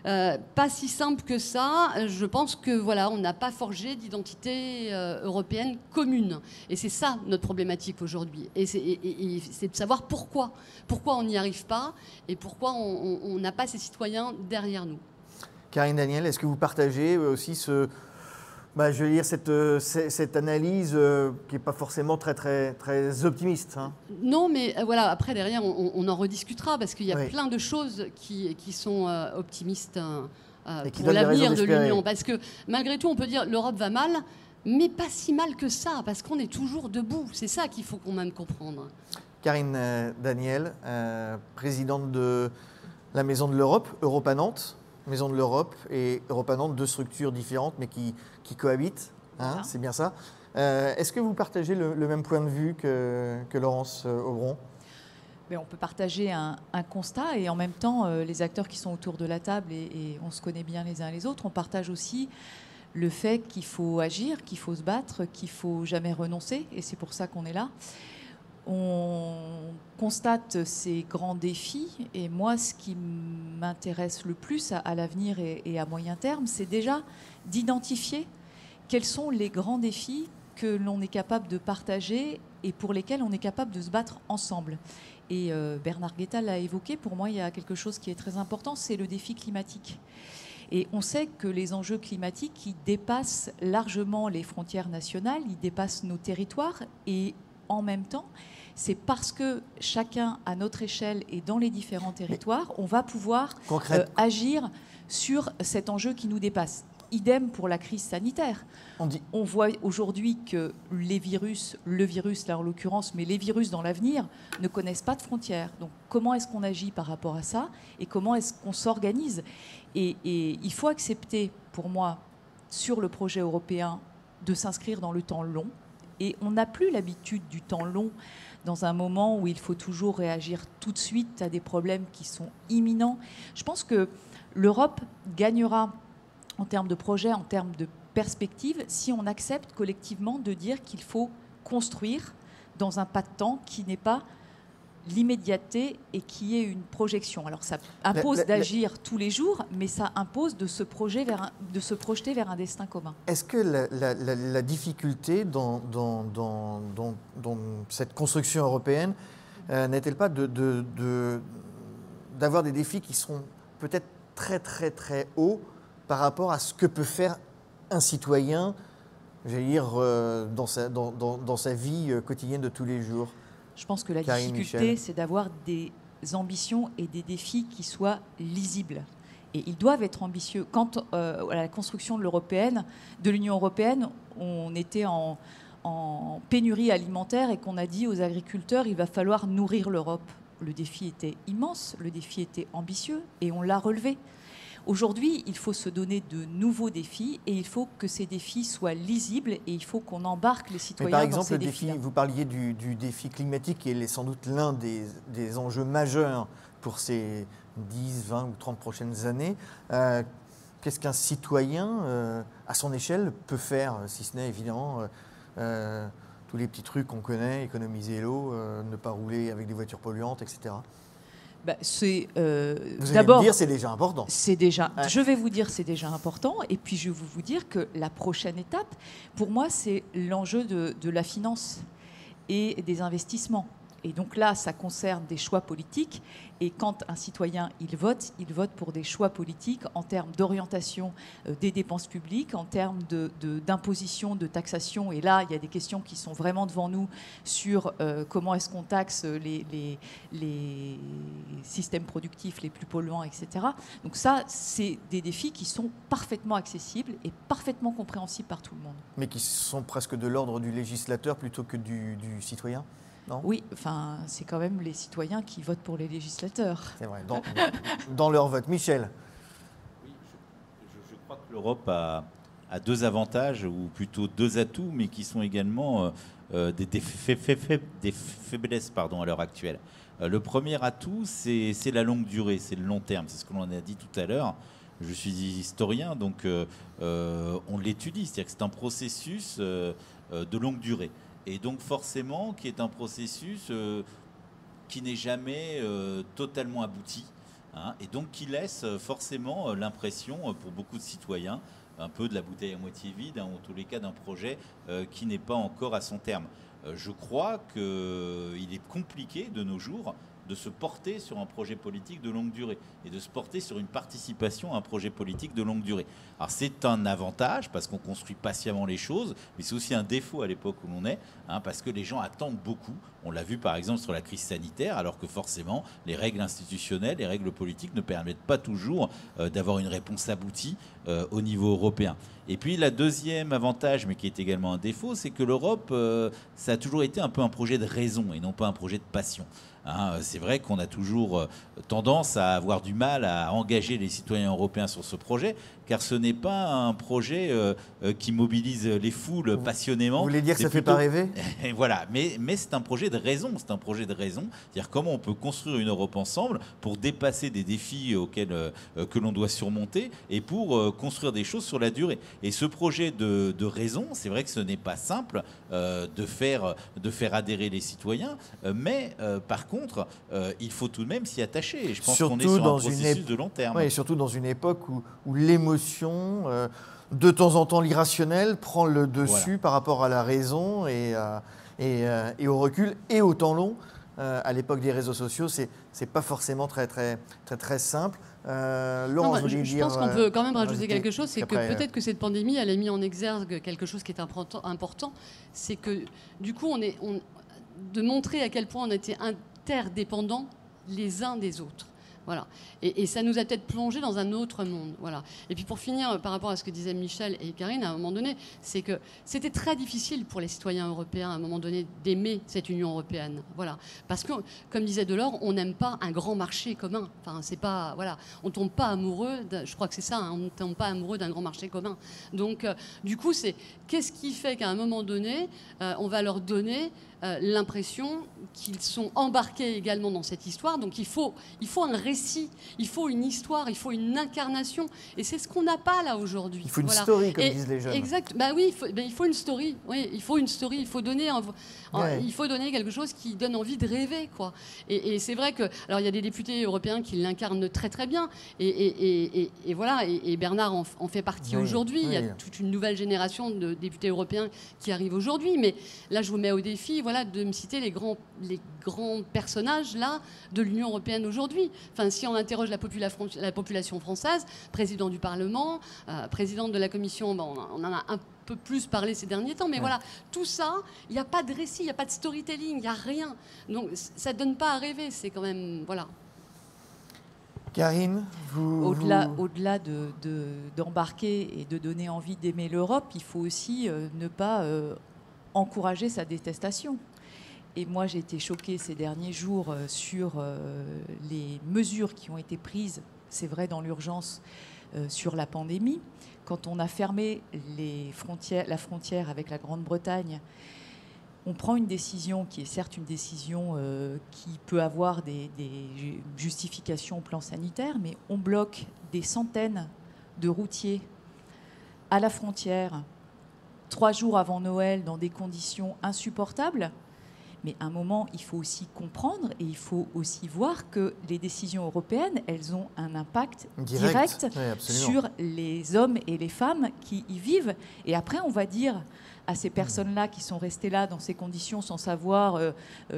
pas si simple que ça. Je pense que voilà, on n'a pas forgé d'identité européenne commune. Et c'est ça notre problématique aujourd'hui. Et c'est de savoir pourquoi on n'y arrive pas et pourquoi on n'a pas ces citoyens derrière nous. Karine Daniel, est-ce que vous partagez aussi cette analyse qui n'est pas forcément très, très, très optimiste, Non, mais voilà, après, derrière, on en rediscutera parce qu'il y a plein de choses qui sont optimistes pour l'avenir de l'Union. Parce que malgré tout, on peut dire l'Europe va mal, mais pas si mal que ça, parce qu'on est toujours debout. C'est ça qu'il faut quand même comprendre. Karine Daniel, présidente de la Maison de l'Europe, Europa Nantes. Maison de l'Europe et Europa Nantes, deux structures différentes mais qui cohabitent, voilà. C'est bien ça. Est-ce que vous partagez le même point de vue que Laurence Aubron? Mais on peut partager un constat et en même temps, les acteurs qui sont autour de la table, et on se connaît bien les uns les autres, on partage aussi le fait qu'il faut agir, qu'il faut se battre, qu'il ne faut jamais renoncer, et c'est pour ça qu'on est là. On constate ces grands défis et moi, ce qui m'intéresse le plus à l'avenir et à moyen terme, c'est déjà d'identifier quels sont les grands défis que l'on est capable de partager et pour lesquels on est capable de se battre ensemble. Et Bernard Guetta l'a évoqué, pour moi, il y a quelque chose qui est très important, c'est le défi climatique. Et on sait que les enjeux climatiques, ils dépassent largement les frontières nationales, ils dépassent nos territoires et en même temps, c'est parce que chacun à notre échelle et dans les différents territoires, on va pouvoir agir sur cet enjeu qui nous dépasse. Idem pour la crise sanitaire. On voit aujourd'hui que les virus, le virus là en l'occurrence, mais les virus dans l'avenir ne connaissent pas de frontières. Donc comment est-ce qu'on agit par rapport à ça et comment est-ce qu'on s'organise ? Et il faut accepter, pour moi, sur le projet européen, de s'inscrire dans le temps long. Et on n'a plus l'habitude du temps long dans un moment où il faut toujours réagir tout de suite à des problèmes qui sont imminents. Je pense que l'Europe gagnera en termes de projet, en termes de perspective, si on accepte collectivement de dire qu'il faut construire dans un pas de temps qui n'est pas l'immédiateté et qui est une projection. Alors ça impose d'agir tous les jours, mais ça impose de se projeter vers un destin commun. Est-ce que la difficulté dans cette construction européenne n'est-elle pas d'avoir des défis qui seront peut-être très très très hauts par rapport à ce que peut faire un citoyen, j'allais dire, dans sa vie quotidienne de tous les jours? Je pense que la difficulté, c'est d'avoir des ambitions et des défis qui soient lisibles. Et ils doivent être ambitieux. Quand, à la construction de l'Union européenne, on était en pénurie alimentaire et qu'on a dit aux agriculteurs, il va falloir nourrir l'Europe. Le défi était immense, le défi était ambitieux et on l'a relevé. Aujourd'hui, il faut se donner de nouveaux défis et il faut que ces défis soient lisibles et il faut qu'on embarque les citoyens dans ces défis. Par exemple, vous parliez du défi climatique qui est sans doute l'un des enjeux majeurs pour ces 10, 20 ou 30 prochaines années. Qu'est-ce qu'un citoyen, à son échelle, peut faire, si ce n'est évidemment tous les petits trucs qu'on connaît, économiser l'eau, ne pas rouler avec des voitures polluantes, etc. Vous allez me dire, c'est déjà important. Je vais vous dire, c'est déjà important. Et puis, je vais vous dire que la prochaine étape, pour moi, c'est l'enjeu de la finance et des investissements. Et donc là, ça concerne des choix politiques. Et quand un citoyen, il vote pour des choix politiques en termes d'orientation des dépenses publiques, en termes d'imposition, de taxation. Et là, il y a des questions qui sont vraiment devant nous sur comment est-ce qu'on taxe les systèmes productifs les plus polluants, etc. Donc ça, c'est des défis qui sont parfaitement accessibles et parfaitement compréhensibles par tout le monde. Mais qui sont presque de l'ordre du législateur plutôt que du citoyen ? Non ? Oui, enfin, c'est quand même les citoyens qui votent pour les législateurs. C'est vrai, dans leur vote. Michel ? Oui, je crois que l'Europe a deux avantages, ou plutôt deux atouts, mais qui sont également des faiblesses à l'heure actuelle. Le premier atout, c'est la longue durée, c'est le long terme, c'est ce que l'on a dit tout à l'heure. Je suis historien, donc on l'étudie, c'est-à-dire que c'est un processus de longue durée. Et donc forcément, qui est un processus qui n'est jamais totalement abouti, hein, et donc qui laisse forcément l'impression, pour beaucoup de citoyens, un peu de la bouteille à moitié vide, hein, en tous les cas d'un projet qui n'est pas encore à son terme. Je crois qu'il est compliqué de nos jours de se porter sur un projet politique de longue durée et de se porter sur une participation à un projet politique de longue durée. Alors c'est un avantage parce qu'on construit patiemment les choses, mais c'est aussi un défaut à l'époque où l'on est, hein, parce que les gens attendent beaucoup. On l'a vu par exemple sur la crise sanitaire, alors que forcément les règles institutionnelles, les règles politiques ne permettent pas toujours d'avoir une réponse aboutie au niveau européen. Et puis la deuxième avantage, mais qui est également un défaut, c'est que l'Europe, ça a toujours été un peu un projet de raison et non pas un projet de passion. Hein, c'est vrai qu'on a toujours tendance à avoir du mal à engager les citoyens européens sur ce projet, car ce n'est pas un projet qui mobilise les foules passionnément. Vous voulez dire que ça ne fait plutôt... pas rêver? Et voilà, mais c'est un projet de raison, c'est-à-dire comment on peut construire une Europe ensemble pour dépasser des défis auxquels que l'on doit surmonter et pour construire des choses sur la durée. Et ce projet de raison, c'est vrai que ce n'est pas simple de faire adhérer les citoyens, mais par contre, il faut tout de même s'y attacher. Et je pense qu'on est sur un processus de long terme. Oui, surtout dans une époque où l'émotion, de temps en temps l'irrationnel, prend le dessus par rapport à la raison et au recul et au temps long. À l'époque des réseaux sociaux, c'est pas forcément très simple. Laurence, je pense qu'on peut quand même rajouter quelque chose, c'est que peut-être que cette pandémie, elle a mis en exergue quelque chose qui est important, c'est que du coup, de montrer à quel point on était interdépendants les uns des autres. Voilà. Et ça nous a peut-être plongé dans un autre monde. Voilà. Et puis pour finir, par rapport à ce que disaient Michel et Karine, à un moment donné, c'est que c'était très difficile pour les citoyens européens, à un moment donné, d'aimer cette Union européenne. Voilà. Parce que, comme disait Delors, on n'aime pas un grand marché commun. Enfin, c'est pas, voilà. On ne tombe pas amoureux, je crois que c'est ça, hein, on ne tombe pas amoureux d'un grand marché commun. Donc, du coup, c'est qu'est-ce qui fait qu'à un moment donné, on va leur donner l'impression qu'ils sont embarqués également dans cette histoire. Donc il faut un récit, il faut une histoire, il faut une incarnation. Et c'est ce qu'on n'a pas là aujourd'hui. Il faut une story, comme disent les jeunes. Exact. Bah oui, il faut une story. Oui, il faut une story. Il faut donner, il faut donner quelque chose qui donne envie de rêver, quoi. Et c'est vrai que, alors il y a des députés européens qui l'incarnent très très bien. Et voilà. Et Bernard en fait partie aujourd'hui. Il y a toute une nouvelle génération de députés européens qui arrivent aujourd'hui. Mais là, je vous mets au défi, voilà, de me citer les grands personnages là de l'Union européenne aujourd'hui. Enfin, si on interroge la population française, président du Parlement, présidente de la Commission, on en a un peu plus parlé ces derniers temps, mais voilà, tout ça, il n'y a pas de récit, il n'y a pas de storytelling, il n'y a rien. Donc ça ne donne pas à rêver, c'est quand même, voilà. Karine, Au-delà d'embarquer et de donner envie d'aimer l'Europe, il faut aussi ne pas encourager sa détestation. Et moi, j'ai été choquée ces derniers jours sur les mesures qui ont été prises, c'est vrai, dans l'urgence, sur la pandémie. Quand on a fermé la frontière avec la Grande-Bretagne, on prend une décision qui est certes une décision qui peut avoir des justifications au plan sanitaire, mais on bloque des centaines de routiers à la frontière 3 jours avant Noël dans des conditions insupportables. Mais à un moment, il faut aussi comprendre et il faut aussi voir que les décisions européennes, elles ont un impact direct sur les hommes et les femmes qui y vivent. Et après, on va dire à ces personnes-là qui sont restées là dans ces conditions sans savoir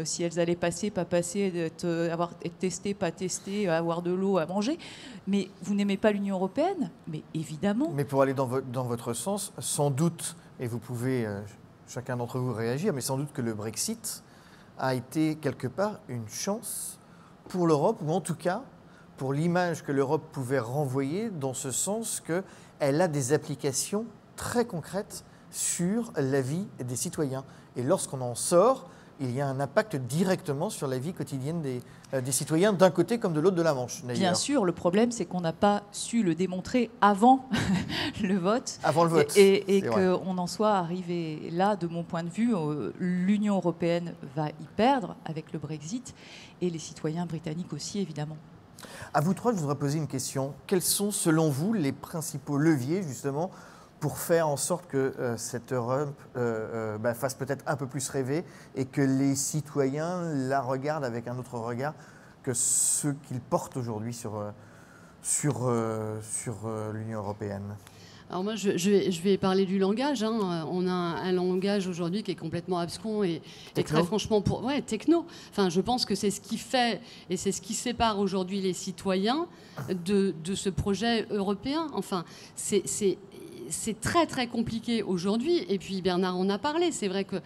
si elles allaient passer, pas passer, être testées, pas testées, avoir de l'eau à manger. Mais vous n'aimez pas l'Union européenne? Mais évidemment. Mais pour aller dans votre sens, sans doute, et vous pouvez, chacun d'entre vous, réagir, mais sans doute que le Brexit a été quelque part une chance pour l'Europe, ou en tout cas pour l'image que l'Europe pouvait renvoyer, dans ce sens qu'elle a des applications très concrètes sur la vie des citoyens. Et lorsqu'on en sort, il y a un impact directement sur la vie quotidienne des citoyens, d'un côté comme de l'autre de la Manche. Bien sûr, le problème, c'est qu'on n'a pas su le démontrer avant le vote. Avant le vote. Et qu'on en soit arrivé là, de mon point de vue, l'Union européenne va y perdre avec le Brexit, et les citoyens britanniques aussi, évidemment. À vous trois, je voudrais poser une question. Quels sont, selon vous, les principaux leviers, justement, pour faire en sorte que cette Europe fasse peut-être un peu plus rêver et que les citoyens la regardent avec un autre regard que ceux qu'ils portent aujourd'hui sur l'Union européenne? Alors moi, je vais parler du langage. Hein. On a un langage aujourd'hui qui est complètement abscon et très franchement techno. Enfin, je pense que c'est ce qui fait et c'est ce qui sépare aujourd'hui les citoyens de ce projet européen. Enfin, c'est très très compliqué aujourd'hui. Et puis Bernard en a parlé. C'est vrai que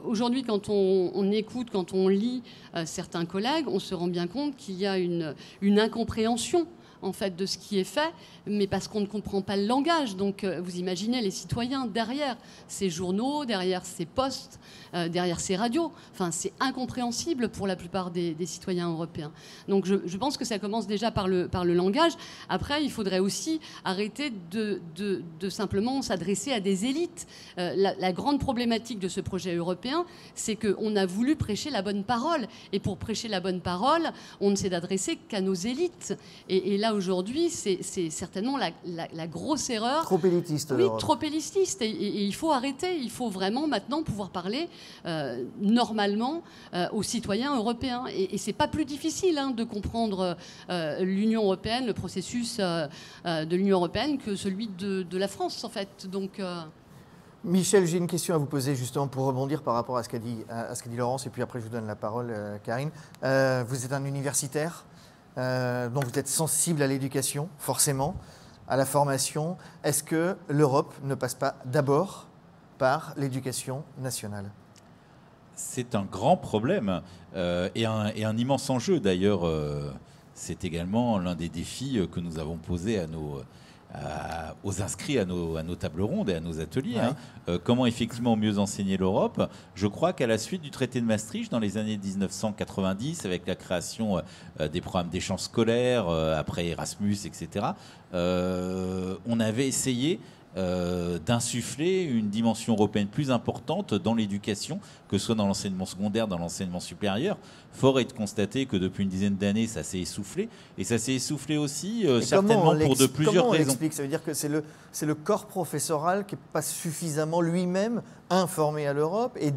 aujourd'hui, quand on écoute, quand on lit certains collègues, on se rend bien compte qu'il y a une incompréhension en fait de ce qui est fait, mais parce qu'on ne comprend pas le langage. Donc vous imaginez les citoyens derrière ces journaux, derrière ces postes, derrière ces radios. Enfin, c'est incompréhensible pour la plupart des citoyens européens. Donc je pense que ça commence déjà par le langage. Après, il faudrait aussi arrêter de simplement s'adresser à des élites. La grande problématique de ce projet européen, c'est qu'on a voulu prêcher la bonne parole. Et pour prêcher la bonne parole, on ne s'est adressé qu'à nos élites. Et là, aujourd'hui, c'est certainement la grosse erreur. Trop élitiste. Oui, trop élitiste. Et il faut arrêter. Il faut vraiment maintenant pouvoir parler normalement aux citoyens européens. Et c'est pas plus difficile de comprendre l'Union européenne, le processus de l'Union européenne, que celui de la France, en fait. Donc... Michel, j'ai une question à vous poser justement pour rebondir par rapport à ce qu'a dit Laurence, et puis après je vous donne la parole, Karine. Vous êtes un universitaire, donc vous êtes sensible à l'éducation, forcément, à la formation. Est-ce que l'Europe ne passe pas d'abord par l'éducation nationale ? C'est un grand problème et un immense enjeu. D'ailleurs, c'est également l'un des défis que nous avons posés aux inscrits à nos tables rondes et à nos ateliers. Ouais. Comment effectivement mieux enseigner l'Europe ? Je crois qu'à la suite du traité de Maastricht, dans les années 1990, avec la création des programmes d'échange scolaires, après Erasmus, etc., on avait essayé d'insuffler une dimension européenne plus importante dans l'éducation, que ce soit dans l'enseignement secondaire, dans l'enseignement supérieur. Fort est de constater que depuis une dizaine d'années, ça s'est essoufflé. Et ça s'est essoufflé aussi certainement pour de plusieurs raisons. Comment on raisons. l'explique ? Ça veut dire que c'est le corps professoral qui n'est pas suffisamment lui-même informé à l'Europe et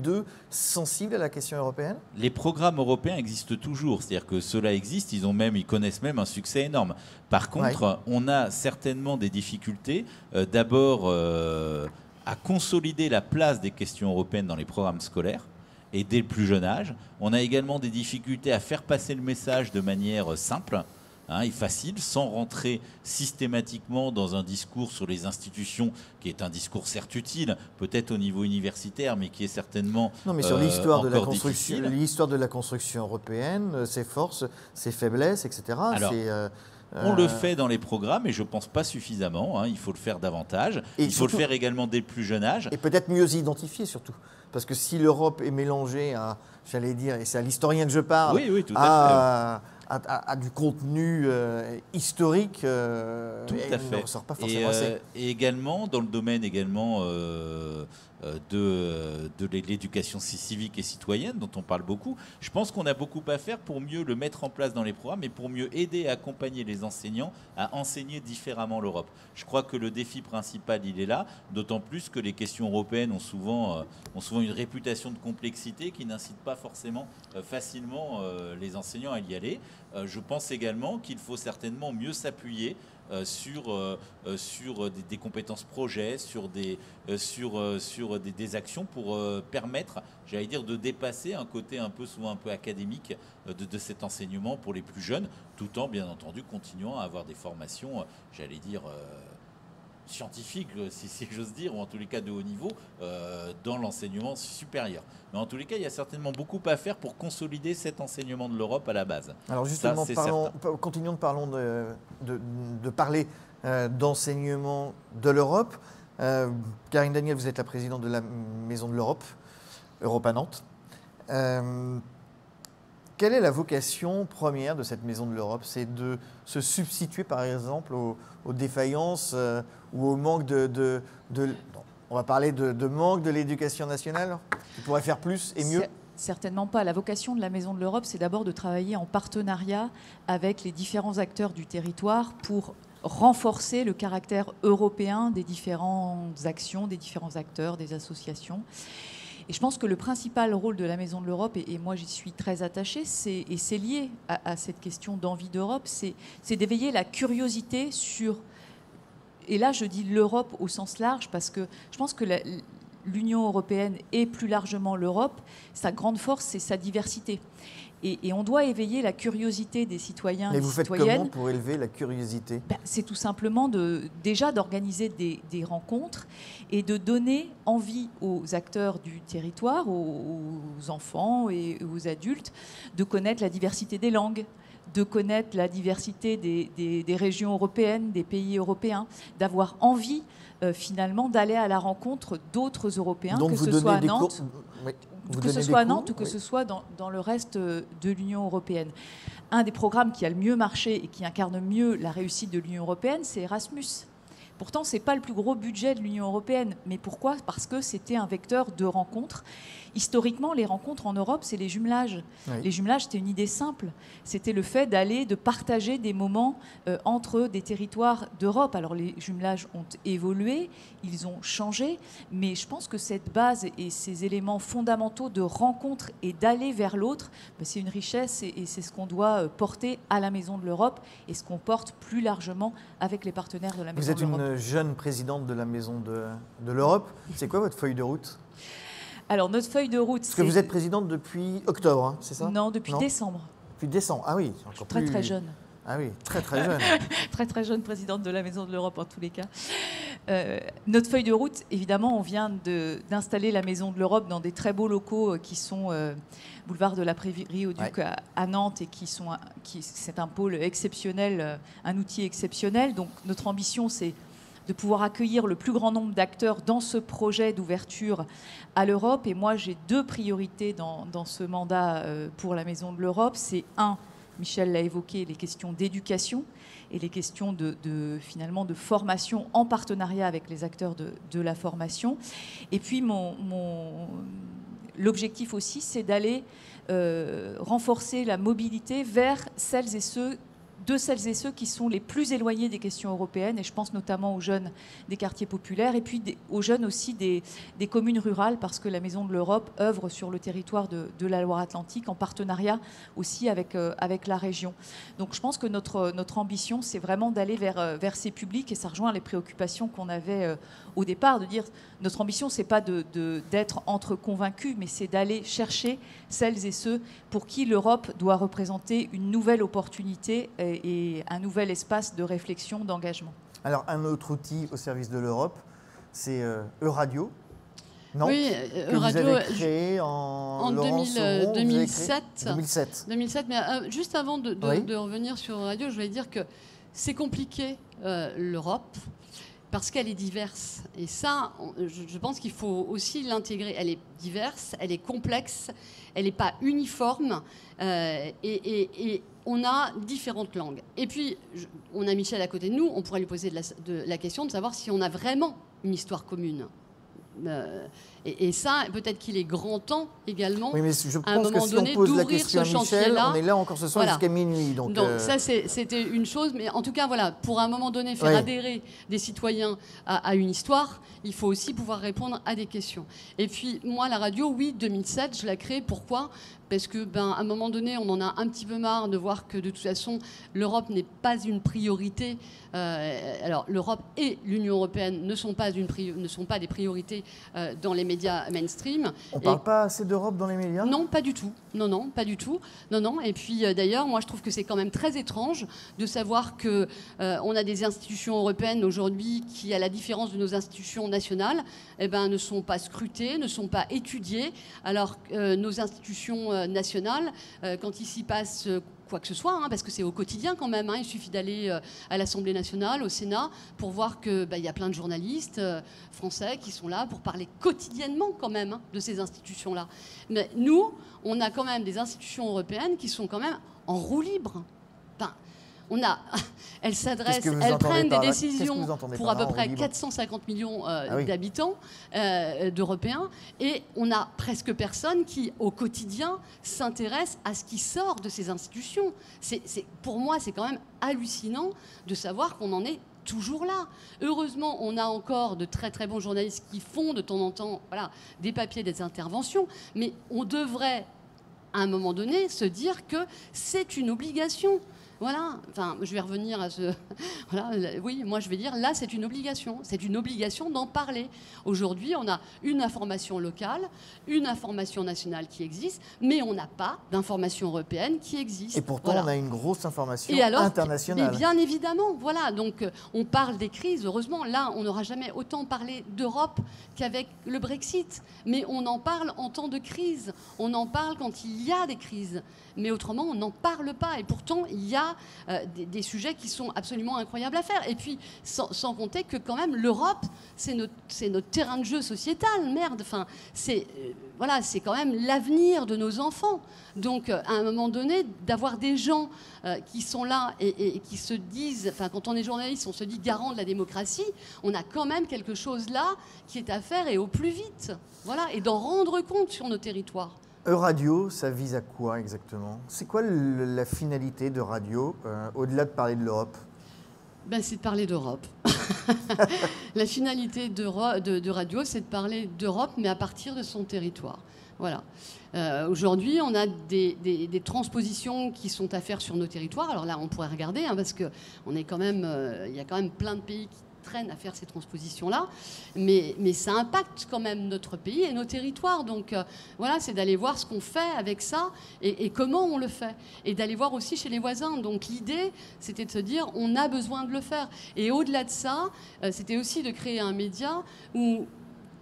sensible à la question européenne ? Les programmes européens existent toujours. C'est-à-dire que ceux-là existent, ils connaissent même un succès énorme. Par contre, on a certainement des difficultés. D'abord, à consolider la place des questions européennes dans les programmes scolaires et dès le plus jeune âge. On a également des difficultés à faire passer le message de manière simple et facile, sans rentrer systématiquement dans un discours sur les institutions, qui est un discours certes utile, peut-être au niveau universitaire, mais qui est certainement non, mais sur l'histoire de la construction européenne, ses forces, ses faiblesses, etc. Alors, on le fait dans les programmes, et je ne pense pas suffisamment. Il faut le faire davantage. Il faut le faire également dès le plus jeune âge. Et peut-être mieux identifier, surtout. Parce que si l'Europe est mélangée à, j'allais dire, et c'est à l'historien que je parle, oui, tout à du contenu historique, tout à fait. ne ressort pas forcément assez. Et également, dans le domaine de l'éducation civique et citoyenne, dont on parle beaucoup, je pense qu'on a beaucoup à faire pour mieux le mettre en place dans les programmes et pour mieux aider et accompagner les enseignants à enseigner différemment l'Europe. Je crois que le défi principal, il est là, d'autant plus que les questions européennes ont souvent une réputation de complexité qui n'incite pas forcément facilement les enseignants à y aller. Je pense également qu'il faut certainement mieux s'appuyer sur des compétences projets, sur des actions pour permettre, j'allais dire, de dépasser un côté souvent un peu académique de cet enseignement pour les plus jeunes, tout en, bien entendu, continuant à avoir des formations, j'allais dire, scientifiques, si j'ose dire, ou en tous les cas de haut niveau, dans l'enseignement supérieur. Mais en tous les cas, il y a certainement beaucoup à faire pour consolider cet enseignement de l'Europe à la base. Alors justement, continuons de parler d'enseignement de l'Europe. Karine Daniel, vous êtes la présidente de la Maison de l'Europe, Europa Nantes. Quelle est la vocation première de cette Maison de l'Europe ? C'est de se substituer, par exemple, aux défaillances ou au manque on va parler de manque de l'éducation nationale, qui pourrait faire plus et mieux ? Certainement pas. La vocation de la Maison de l'Europe, c'est d'abord de travailler en partenariat avec les différents acteurs du territoire pour renforcer le caractère européen des différentes actions, des différents acteurs, des associations. Et je pense que le principal rôle de la Maison de l'Europe, et moi j'y suis très attachée, et c'est lié à cette question d'envie d'Europe, c'est d'éveiller la curiosité sur, et là je dis l'Europe au sens large, parce que je pense que l'Union européenne et plus largement l'Europe, sa grande force, c'est sa diversité. Et on doit éveiller la curiosité des citoyens et des citoyennes. Mais vous faites comment pour élever la curiosité ? C'est tout simplement déjà d'organiser des rencontres et de donner envie aux acteurs du territoire, aux enfants et aux adultes, de connaître la diversité des langues, de connaître la diversité des régions européennes, des pays européens, d'avoir envie finalement d'aller à la rencontre d'autres Européens, Donc que vous ce donnez soit à des Nantes, cours. Oui. que ce soit à Nantes ou que ce soit dans le reste de l'Union européenne. Un des programmes qui a le mieux marché et qui incarne mieux la réussite de l'Union européenne, c'est Erasmus. Pourtant, ce n'est pas le plus gros budget de l'Union européenne. Mais pourquoi ? Parce que c'était un vecteur de rencontres. Historiquement, les rencontres en Europe, c'est les jumelages. Oui. Les jumelages, c'était une idée simple. C'était le fait de partager des moments entre des territoires d'Europe. Alors, les jumelages ont évolué, ils ont changé, mais je pense que cette base et ces éléments fondamentaux de rencontre et d'aller vers l'autre, c'est une richesse et c'est ce qu'on doit porter à la Maison de l'Europe et ce qu'on porte plus largement avec les partenaires de la Maison de l'Europe. Vous êtes une jeune présidente de la Maison de l'Europe. C'est quoi votre feuille de route ? Alors, notre feuille de route, Parce que vous êtes présidente depuis octobre, hein, c'est ça ? Non, depuis décembre. Depuis décembre, ah oui. Je suis très, très jeune. Ah oui, très, très jeune. Très, très jeune présidente de la Maison de l'Europe, en tous les cas. Notre feuille de route, évidemment, on vient d'installer la Maison de l'Europe dans des très beaux locaux qui sont boulevard de la Prairie au Duc à Nantes et c'est un pôle exceptionnel, un outil exceptionnel. Donc, notre ambition, c'est de pouvoir accueillir le plus grand nombre d'acteurs dans ce projet d'ouverture à l'Europe. Et moi, j'ai 2 priorités dans ce mandat pour la Maison de l'Europe. C'est Michel l'a évoqué, les questions d'éducation et les questions finalement de formation en partenariat avec les acteurs de la formation. Et puis, l'objectif aussi, c'est d'aller renforcer la mobilité vers celles et ceux qui sont les plus éloignés des questions européennes, et je pense notamment aux jeunes des quartiers populaires, et puis aux jeunes aussi des communes rurales, parce que la Maison de l'Europe œuvre sur le territoire de la Loire-Atlantique, en partenariat aussi avec la région. Donc je pense que notre ambition, c'est vraiment d'aller vers ces publics, et ça rejoint les préoccupations qu'on avait au départ, de dire notre ambition, c'est pas d'être entre convaincus, mais c'est d'aller chercher celles et ceux pour qui l'Europe doit représenter une nouvelle opportunité et un nouvel espace de réflexion, d'engagement. Alors, un autre outil au service de l'Europe, c'est Euradio. Non, oui, que Euradio, vous avez créé en 2007. 2007, mais juste avant de revenir sur Euradio, je voulais dire que c'est compliqué, l'Europe, parce qu'elle est diverse. Et ça, je pense qu'il faut aussi l'intégrer. Elle est diverse, elle est complexe, elle n'est pas uniforme, et on a différentes langues. Et puis, on a Michel à côté de nous, on pourrait lui poser la question de savoir si on a vraiment une histoire commune. Et ça, peut-être qu'il est grand temps également, oui, mais je pense à un moment donné, d'ouvrir ce chantier-là. On est là encore ce soir jusqu'à minuit. Donc ça, c'était une chose. Mais en tout cas, voilà, pour à un moment donné faire adhérer des citoyens à une histoire, il faut aussi pouvoir répondre à des questions. Et puis, moi, la radio, oui, 2007, je l'ai créée. Pourquoi ? Parce que, à un moment donné, on en a un petit peu marre de voir que, de toute façon, l'Europe n'est pas une priorité. Alors, l'Europe et l'Union européenne ne sont pas des priorités dans les médias mainstream. On ne parle pas assez d'Europe dans les médias ? Non, pas du tout. Non, pas du tout. Non. Et puis, d'ailleurs, moi, je trouve que c'est quand même très étrange de savoir qu'on a des institutions européennes aujourd'hui qui, à la différence de nos institutions nationales, ne sont pas scrutées, ne sont pas étudiées, alors que nos institutions nationales, quand il s'y passe quoi que ce soit, parce que c'est au quotidien quand même, il suffit d'aller à l'Assemblée nationale, au Sénat, pour voir qu'il y a plein de journalistes français qui sont là pour parler quotidiennement quand même de ces institutions-là. Mais nous, on a quand même des institutions européennes qui sont quand même en roue libre. Elles s'adressent, elles prennent des décisions pour à peu près 450 millions d'habitants, d'Européens, et on a presque personne qui, au quotidien, s'intéresse à ce qui sort de ces institutions. Pour moi, c'est quand même hallucinant de savoir qu'on en est toujours là. Heureusement, on a encore de très très bons journalistes qui font de temps en temps des papiers, des interventions, mais on devrait, à un moment donné, se dire que c'est une obligation. Voilà, enfin, je vais revenir à ce... Voilà, oui, moi je vais dire, là c'est une obligation d'en parler. Aujourd'hui, on a une information locale, une information nationale qui existe, mais on n'a pas d'information européenne qui existe. Et pourtant, voilà. On a une grosse information Et alors, internationale. Mais bien évidemment, voilà, donc on parle des crises, heureusement, là on n'aura jamais autant parlé d'Europe qu'avec le Brexit, mais on en parle en temps de crise, on en parle quand il y a des crises, mais autrement on n'en parle pas, et pourtant il y a des sujets qui sont absolument incroyables à faire, et puis sans compter que quand même l'Europe c'est notre terrain de jeu sociétal, merde, enfin c'est voilà, c'est quand même l'avenir de nos enfants, donc à un moment donné d'avoir des gens qui sont là et qui se disent, enfin quand on est journaliste on se dit garant de la démocratie, on a quand même quelque chose là qui est à faire et au plus vite, voilà, et d'en rendre compte sur nos territoires. Euradio, ça vise à quoi exactement? C'est quoi la finalité de Radio, au-delà de parler de l'Europe? Ben, c'est de parler d'Europe. La finalité de Radio, c'est de parler d'Europe, mais à partir de son territoire. Voilà. Aujourd'hui, on a des transpositions qui sont à faire sur nos territoires. Alors là, on pourrait regarder, hein, parce que on est quand même, il y a quand même plein de pays qui traînent à faire ces transpositions-là, mais ça impacte quand même notre pays et nos territoires. Donc voilà, c'est d'aller voir ce qu'on fait avec ça et comment on le fait, et d'aller voir aussi chez les voisins. Donc l'idée, c'était de se dire, on a besoin de le faire. Et au-delà de ça, c'était aussi de créer un média où,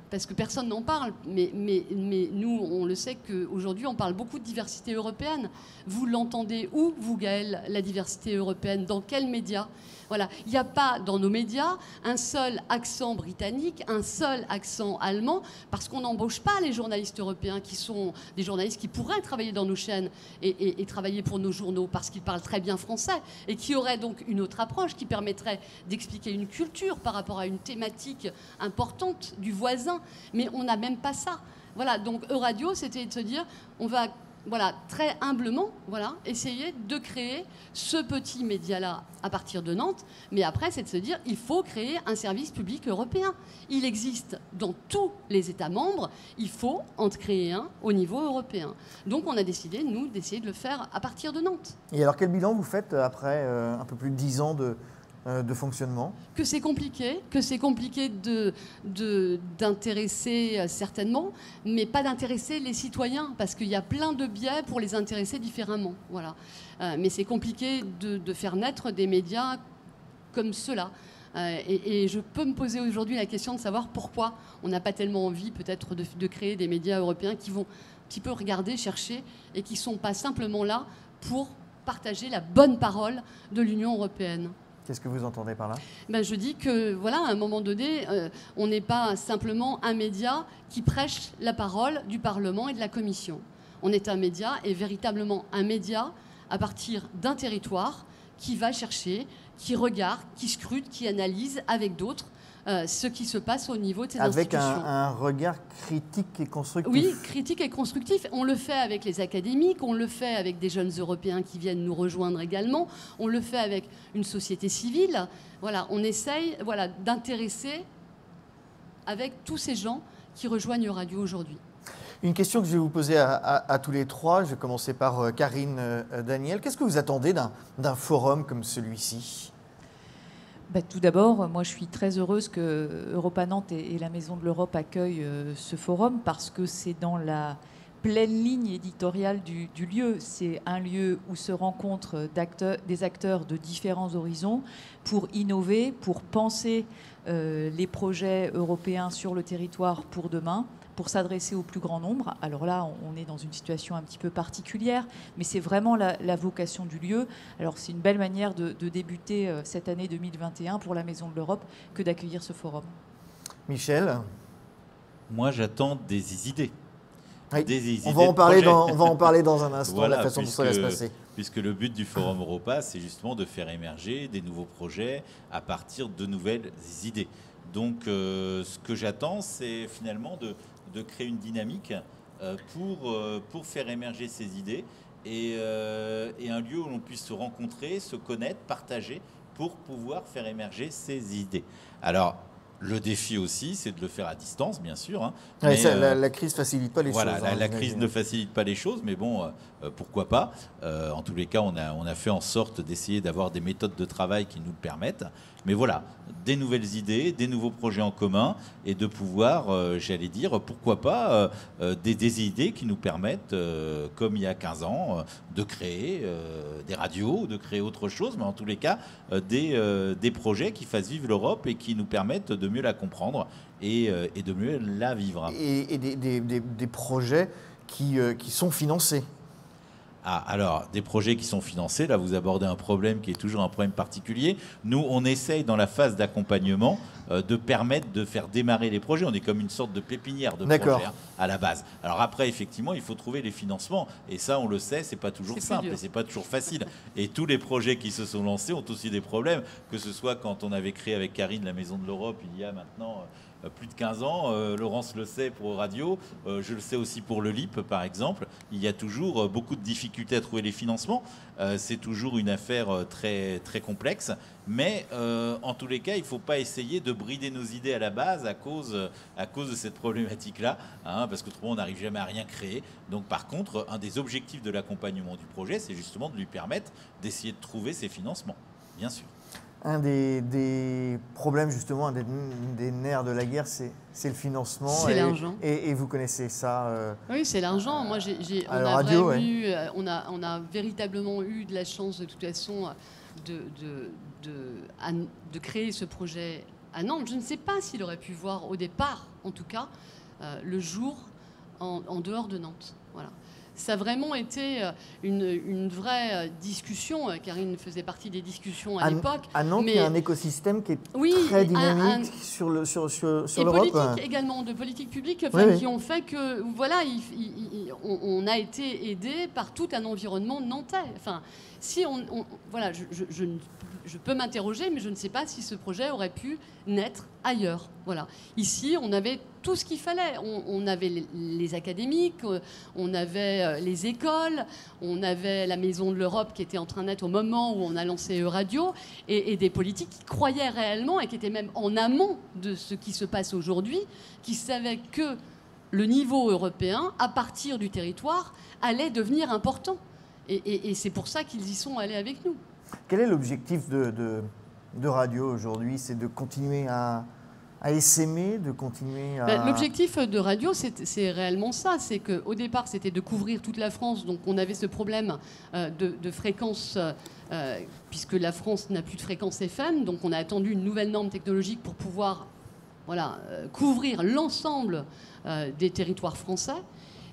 parce que personne n'en parle, mais nous, on le sait qu'aujourd'hui, on parle beaucoup de diversité européenne. Vous l'entendez où, vous, Gaël, la diversité européenne? Dans quels médias? Voilà. Il n'y a pas dans nos médias un seul accent britannique, un seul accent allemand, parce qu'on n'embauche pas les journalistes européens qui sont des journalistes qui pourraient travailler dans nos chaînes et travailler pour nos journaux, parce qu'ils parlent très bien français et qui auraient donc une autre approche qui permettrait d'expliquer une culture par rapport à une thématique importante du voisin. Mais on n'a même pas ça. Voilà, donc Euradio, c'était de se dire, on va, voilà, très humblement, voilà, essayer de créer ce petit média-là à partir de Nantes. Mais après, c'est de se dire, il faut créer un service public européen. Il existe dans tous les États membres, il faut en créer un au niveau européen. Donc on a décidé, nous, d'essayer de le faire à partir de Nantes. Et alors, quel bilan vous faites après un peu plus de 10 ans de fonctionnement? Que c'est compliqué d'intéresser certainement, mais pas d'intéresser les citoyens, parce qu'il y a plein de biais pour les intéresser différemment. Voilà. Mais c'est compliqué de faire naître des médias comme ceux-là. Et je peux me poser aujourd'hui la question de savoir pourquoi on n'a pas tellement envie peut-être de créer des médias européens qui vont un petit peu regarder, chercher, et qui ne sont pas simplement là pour partager la bonne parole de l'Union européenne. Qu'est-ce que vous entendez par là? Ben, je dis que, voilà, à un moment donné, on n'est pas simplement un média qui prêche la parole du Parlement et de la Commission. On est un média, et véritablement un média à partir d'un territoire qui va chercher, qui regarde, qui scrute, qui analyse avec d'autres ce qui se passe au niveau de ces institutions. Avec un regard critique et constructif. Oui, critique et constructif. On le fait avec les académiques, on le fait avec des jeunes Européens qui viennent nous rejoindre également, on le fait avec une société civile. Voilà, on essaye, voilà, d'intéresser avec tous ces gens qui rejoignent Euradio aujourd'hui. Une question que je vais vous poser à tous les trois. Je vais commencer par Karine Daniel. Qu'est-ce que vous attendez d'un forum comme celui-ci? Tout d'abord, moi je suis très heureuse que Europa Nantes et la Maison de l'Europe accueillent ce forum, parce que c'est dans la pleine ligne éditoriale du lieu. C'est un lieu où se rencontrent des acteurs de différents horizons pour innover, pour penser les projets européens sur le territoire pour demain, pour s'adresser au plus grand nombre. Alors là, on est dans une situation un petit peu particulière, mais c'est vraiment la vocation du lieu. Alors c'est une belle manière de débuter cette année 2021 pour la Maison de l'Europe que d'accueillir ce forum. Michel? Moi, j'attends des idées. Oui. Des idées on va en parler dans un instant, voilà, la façon dont ça va se passer. Puisque le but du Forum Europa, c'est justement de faire émerger des nouveaux projets à partir de nouvelles idées. Donc, ce que j'attends, c'est finalement de créer une dynamique pour faire émerger ces idées et un lieu où l'on puisse se rencontrer, se connaître, partager pour pouvoir faire émerger ces idées. Alors, Le défi aussi, c'est de le faire à distance, bien sûr. Hein. Ouais, la crise ne facilite pas les choses. Voilà, la crise ne facilite pas les choses, mais bon, pourquoi pas. En tous les cas, on a fait en sorte d'essayer d'avoir des méthodes de travail qui nous le permettent. Mais voilà, des nouvelles idées, des nouveaux projets en commun, et de pouvoir, j'allais dire, pourquoi pas, des idées qui nous permettent, comme il y a 15 ans, de créer des radios, de créer autre chose, mais en tous les cas, des projets qui fassent vivre l'Europe et qui nous permettent de mieux la comprendre et de mieux la vivre. Et des projets qui sont financés. Ah, alors, des projets qui sont financés, là vous abordez un problème qui est toujours un problème particulier. Nous, on essaye dans la phase d'accompagnement de permettre de faire démarrer les projets. On est comme une sorte de pépinière de projets à la base. Alors après, effectivement, il faut trouver les financements. Et ça, on le sait, c'est pas toujours simple et c'est pas toujours facile. Et tous les projets qui se sont lancés ont aussi des problèmes, que ce soit quand on avait créé avec Karine la Maison de l'Europe il y a maintenant... plus de 15 ans, Laurence le sait pour Radio, je le sais aussi pour le LIP par exemple, il y a toujours beaucoup de difficultés à trouver les financements, c'est toujours une affaire très, très complexe, mais en tous les cas, il ne faut pas essayer de brider nos idées à la base à cause de cette problématique-là, hein, parce qu'autrement on n'arrive jamais à rien créer. Donc par contre, un des objectifs de l'accompagnement du projet, c'est justement de lui permettre d'essayer de trouver ses financements, bien sûr. Un des problèmes, justement, un des nerfs de la guerre, c'est le financement. C'est l'argent. Et vous connaissez ça Oui, c'est l'argent. Moi, on a véritablement eu de la chance, de toute façon, de créer ce projet à Nantes. Je ne sais pas s'il aurait pu voir au départ, en tout cas, le jour en dehors de Nantes. Voilà. Ça a vraiment été une vraie discussion. Karine faisait partie des discussions à l'époque. À Nantes, il y a un écosystème qui est très dynamique sur l'Europe. Politique également, de politique publique, qui ont fait que, voilà, on a été aidé par tout un environnement nantais. Enfin, si voilà, je peux m'interroger, mais je ne sais pas si ce projet aurait pu naître ailleurs. Voilà. Ici, on avait tout ce qu'il fallait. On avait les académiques, on avait les écoles, on avait la Maison de l'Europe qui était en train de naître au moment où on a lancé Euradio, et des politiques qui croyaient réellement et qui étaient même en amont de ce qui se passe aujourd'hui, qui savaient que le niveau européen, à partir du territoire, allait devenir important. Et c'est pour ça qu'ils y sont allés avec nous. Quel est l'objectif de Radio aujourd'hui? C'est de continuer à essaimer, de continuer à... L'objectif de Radio, c'est réellement ça. C'est qu'au départ, c'était de couvrir toute la France. Donc on avait ce problème de fréquence, puisque la France n'a plus de fréquence FM. Donc on a attendu une nouvelle norme technologique pour pouvoir couvrir l'ensemble des territoires français.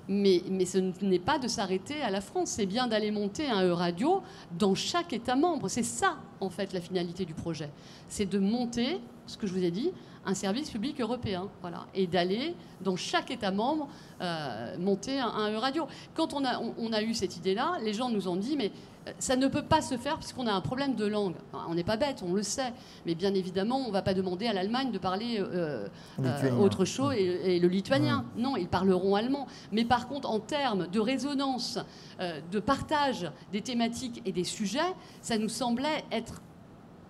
Mais ce n'est pas de s'arrêter à la France, c'est bien d'aller monter un E-Radio dans chaque État membre. C'est ça, en fait, la finalité du projet. C'est de monter, ce que je vous ai dit, un service public européen. Voilà, et d'aller, dans chaque État membre, monter un E-Radio. Quand on a eu cette idée-là, les gens nous ont dit, mais ça ne peut pas se faire puisqu'on a un problème de langue. On n'est pas bête, on le sait. Mais bien évidemment, on ne va pas demander à l'Allemagne de parler autre chose et le lituanien. Non, ils parleront allemand. Mais par contre, en termes de résonance, de partage des thématiques et des sujets, ça nous semblait être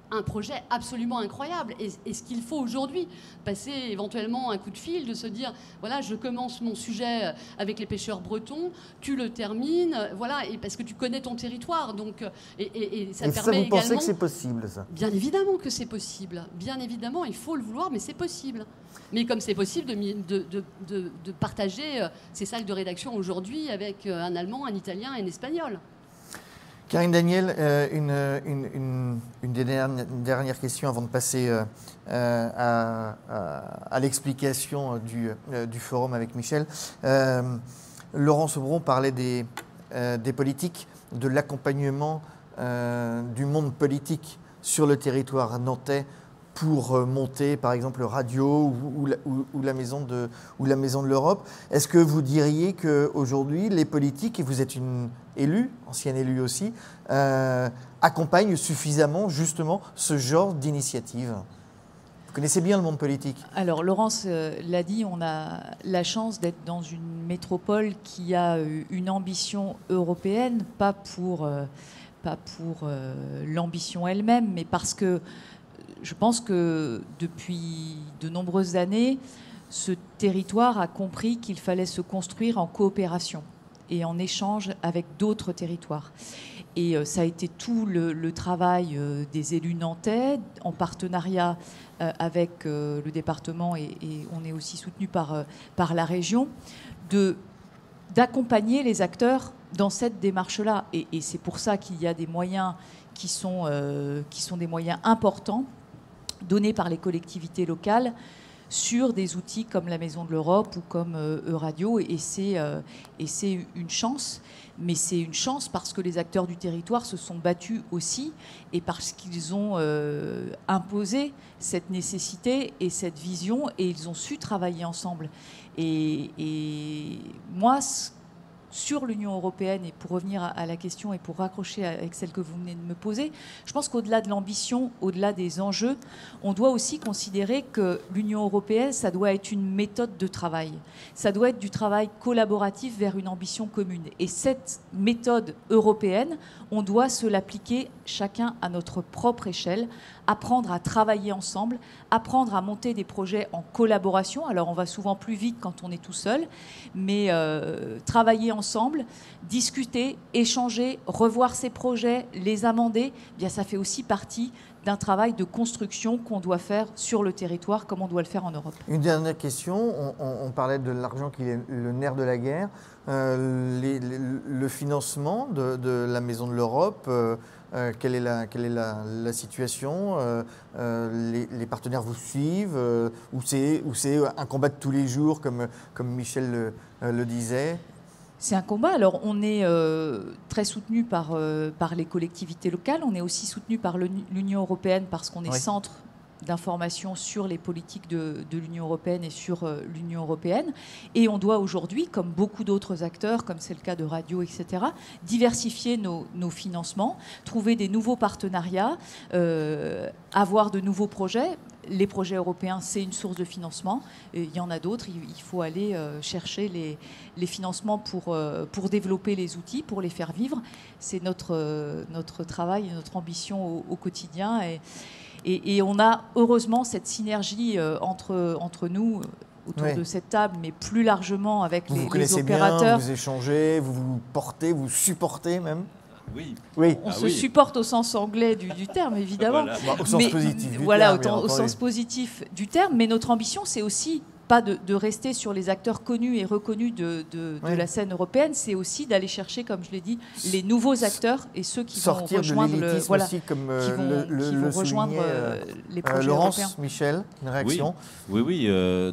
un projet absolument incroyable. Et ce qu'il faut aujourd'hui, passer éventuellement un coup de fil, de se dire, voilà, je commence mon sujet avec les pêcheurs bretons, tu le termines, voilà, et parce que tu connais ton territoire. Donc, et ça permet vous pensez que c'est possible, ça? Bien évidemment que c'est possible. Bien évidemment, il faut le vouloir, mais c'est possible. Mais comme c'est possible de partager ces salles de rédaction aujourd'hui avec un Allemand, un Italien et un Espagnol. Karine Daniel, une des dernières questions avant de passer à l'explication du forum avec Michel. Laurent Sobron parlait des politiques, de l'accompagnement du monde politique sur le territoire nantais pour monter, par exemple, Radio ou la Maison de l'Europe. Est-ce que vous diriez qu'aujourd'hui, les politiques, et vous êtes une élue, ancienne élue aussi, accompagnent suffisamment, justement, ce genre d'initiative? Vous connaissez bien le monde politique. Alors, Laurence l'a dit, on a la chance d'être dans une métropole qui a une ambition européenne, pas pour l'ambition elle-même, mais parce que je pense que depuis de nombreuses années, ce territoire a compris qu'il fallait se construire en coopération et en échange avec d'autres territoires. Et ça a été tout le travail des élus nantais, en partenariat avec le département, et on est aussi soutenu par la région, d'accompagner les acteurs dans cette démarche-là. Et c'est pour ça qu'il y a des moyens qui sont des moyens importants donnés par les collectivités locales sur des outils comme la Maison de l'Europe ou comme Euradio. Et c'est une chance. Mais c'est une chance parce que les acteurs du territoire se sont battus aussi et parce qu'ils ont imposé cette nécessité et cette vision et ils ont su travailler ensemble. Et moi, sur l'Union européenne, et pour revenir à la question et pour raccrocher avec celle que vous venez de me poser, je pense qu'au-delà de l'ambition, au-delà des enjeux, on doit aussi considérer que l'Union européenne, ça doit être une méthode de travail. Ça doit être du travail collaboratif vers une ambition commune. Et cette méthode européenne, on doit se l'appliquer chacun à notre propre échelle, apprendre à travailler ensemble, apprendre à monter des projets en collaboration. Alors on va souvent plus vite quand on est tout seul, mais travailler ensemble, discuter, échanger, revoir ses projets, les amender, eh bien ça fait aussi partie d'un travail de construction qu'on doit faire sur le territoire comme on doit le faire en Europe. Une dernière question, on parlait de l'argent qui est le nerf de la guerre, le financement de la Maison de l'Europe, quelle est la situation, les partenaires vous suivent, ou c'est un combat de tous les jours comme Michel le disait? C'est un combat. Alors, on est très soutenu par les collectivités locales. On est aussi soutenu par l'Union européenne parce qu'on est centre d'information sur les politiques de l'Union européenne et sur l'Union européenne. Et on doit aujourd'hui, comme beaucoup d'autres acteurs, comme c'est le cas de Radio, etc., diversifier nos financements, trouver des nouveaux partenariats, avoir de nouveaux projets. Les projets européens, c'est une source de financement. Et il y en a d'autres. Il faut aller chercher les financements pour développer les outils, pour les faire vivre. C'est notre travail et notre ambition au quotidien. Et on a heureusement cette synergie entre nous autour de cette table, mais plus largement avec les opérateurs. Bien, vous échangez, vous portez, vous supportez même. Oui. On se supporte au sens anglais du terme, évidemment. Voilà. Au sens positif du terme. Au sens positif du terme. Mais notre ambition, c'est aussi pas de rester sur les acteurs connus et reconnus de la scène européenne, c'est aussi d'aller chercher, comme je l'ai dit, les nouveaux acteurs et ceux qui vont rejoindre les projets Laurence, européens. Michel, une réaction? Oui.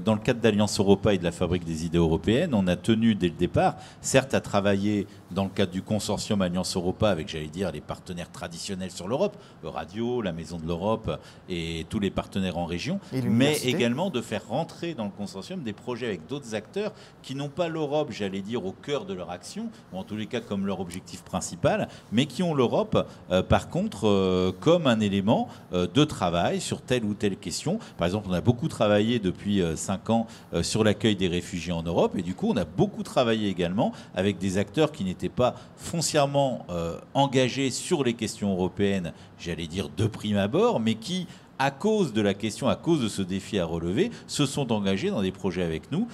Dans le cadre d'Alliance Europa et de la Fabrique des idées européennes, on a tenu dès le départ, certes, à travailler dans le cadre du consortium Alliance Europa avec, j'allais dire, les partenaires traditionnels sur l'Europe, Radio, la Maison de l'Europe et tous les partenaires en région, mais également de faire rentrer dans le consortium des projets avec d'autres acteurs qui n'ont pas l'Europe, j'allais dire, au cœur de leur action, ou en tous les cas comme leur objectif principal, mais qui ont l'Europe, par contre, comme un élément de travail sur telle ou telle question. Par exemple, on a beaucoup travaillé depuis 5 ans sur l'accueil des réfugiés en Europe, et du coup, on a beaucoup travaillé également avec des acteurs qui n'étaient pas foncièrement engagés sur les questions européennes, j'allais dire de prime abord, mais qui, à cause de la question, à cause de ce défi à relever, se sont engagés dans des projets avec nous.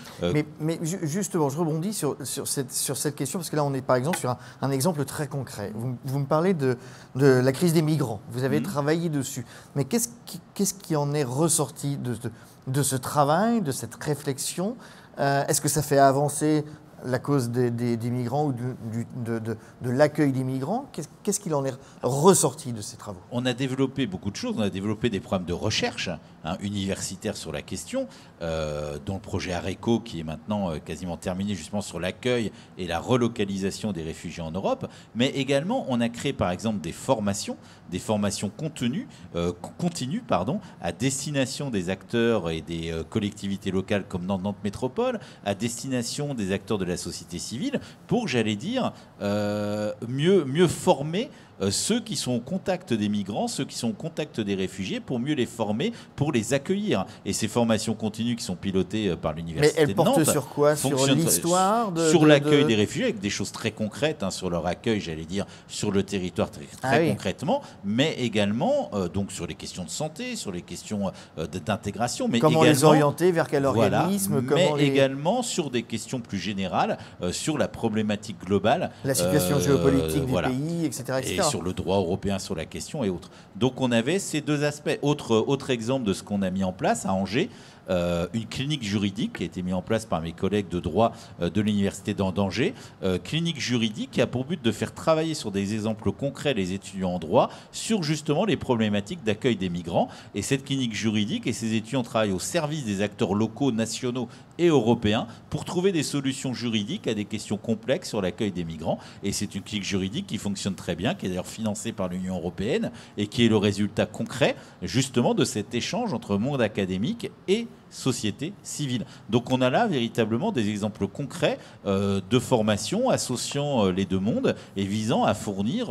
Mais justement, je rebondis sur cette question, parce que là, on est par exemple sur un exemple très concret. Vous me parlez de la crise des migrants. Vous avez travaillé dessus. Mais qu'est-ce qui en est ressorti de ce travail, de cette réflexion? Est-ce que ça fait avancer la cause des migrants ou de l'accueil des migrants? Qu'est-ce qu'il en est ressorti de ces travaux? On a développé beaucoup de choses. On a développé des programmes de recherche universitaires sur la question, dont le projet Areco, qui est maintenant quasiment terminé justement sur l'accueil et la relocalisation des réfugiés en Europe. Mais également, on a créé par exemple des formations continues à destination des acteurs et des collectivités locales comme dans Nantes Métropole, à destination des acteurs de la société civile, pour, j'allais dire, mieux former ceux qui sont au contact des migrants, ceux qui sont au contact des réfugiés, pour mieux les former, pour les accueillir. Et ces formations continues qui sont pilotées par l'Université de Nantes... Mais elles portent sur quoi? Sur l'histoire sur l'accueil des réfugiés, avec des choses très concrètes, sur leur accueil, j'allais dire, sur le territoire très concrètement, mais également donc sur les questions de santé, sur les questions d'intégration. Mais comment également, les orienter, vers quel organisme, mais également sur des questions plus générales, sur la problématique globale. La situation géopolitique du pays, etc., etc. Et sur le droit européen sur la question et autres. Donc on avait ces deux aspects. Autre exemple de ce qu'on a mis en place à Angers, une clinique juridique qui a été mise en place par mes collègues de droit de l'Université d'Angers. Clinique juridique qui a pour but de faire travailler sur des exemples concrets les étudiants en droit sur justement les problématiques d'accueil des migrants. Et cette clinique juridique et ces étudiants travaillent au service des acteurs locaux, nationaux et européens pour trouver des solutions juridiques à des questions complexes sur l'accueil des migrants. Et c'est une clinique juridique qui fonctionne très bien, qui est d'ailleurs financée par l'Union européenne et qui est le résultat concret justement de cet échange entre monde académique et société civile. Donc on a là véritablement des exemples concrets de formation associant les deux mondes et visant à fournir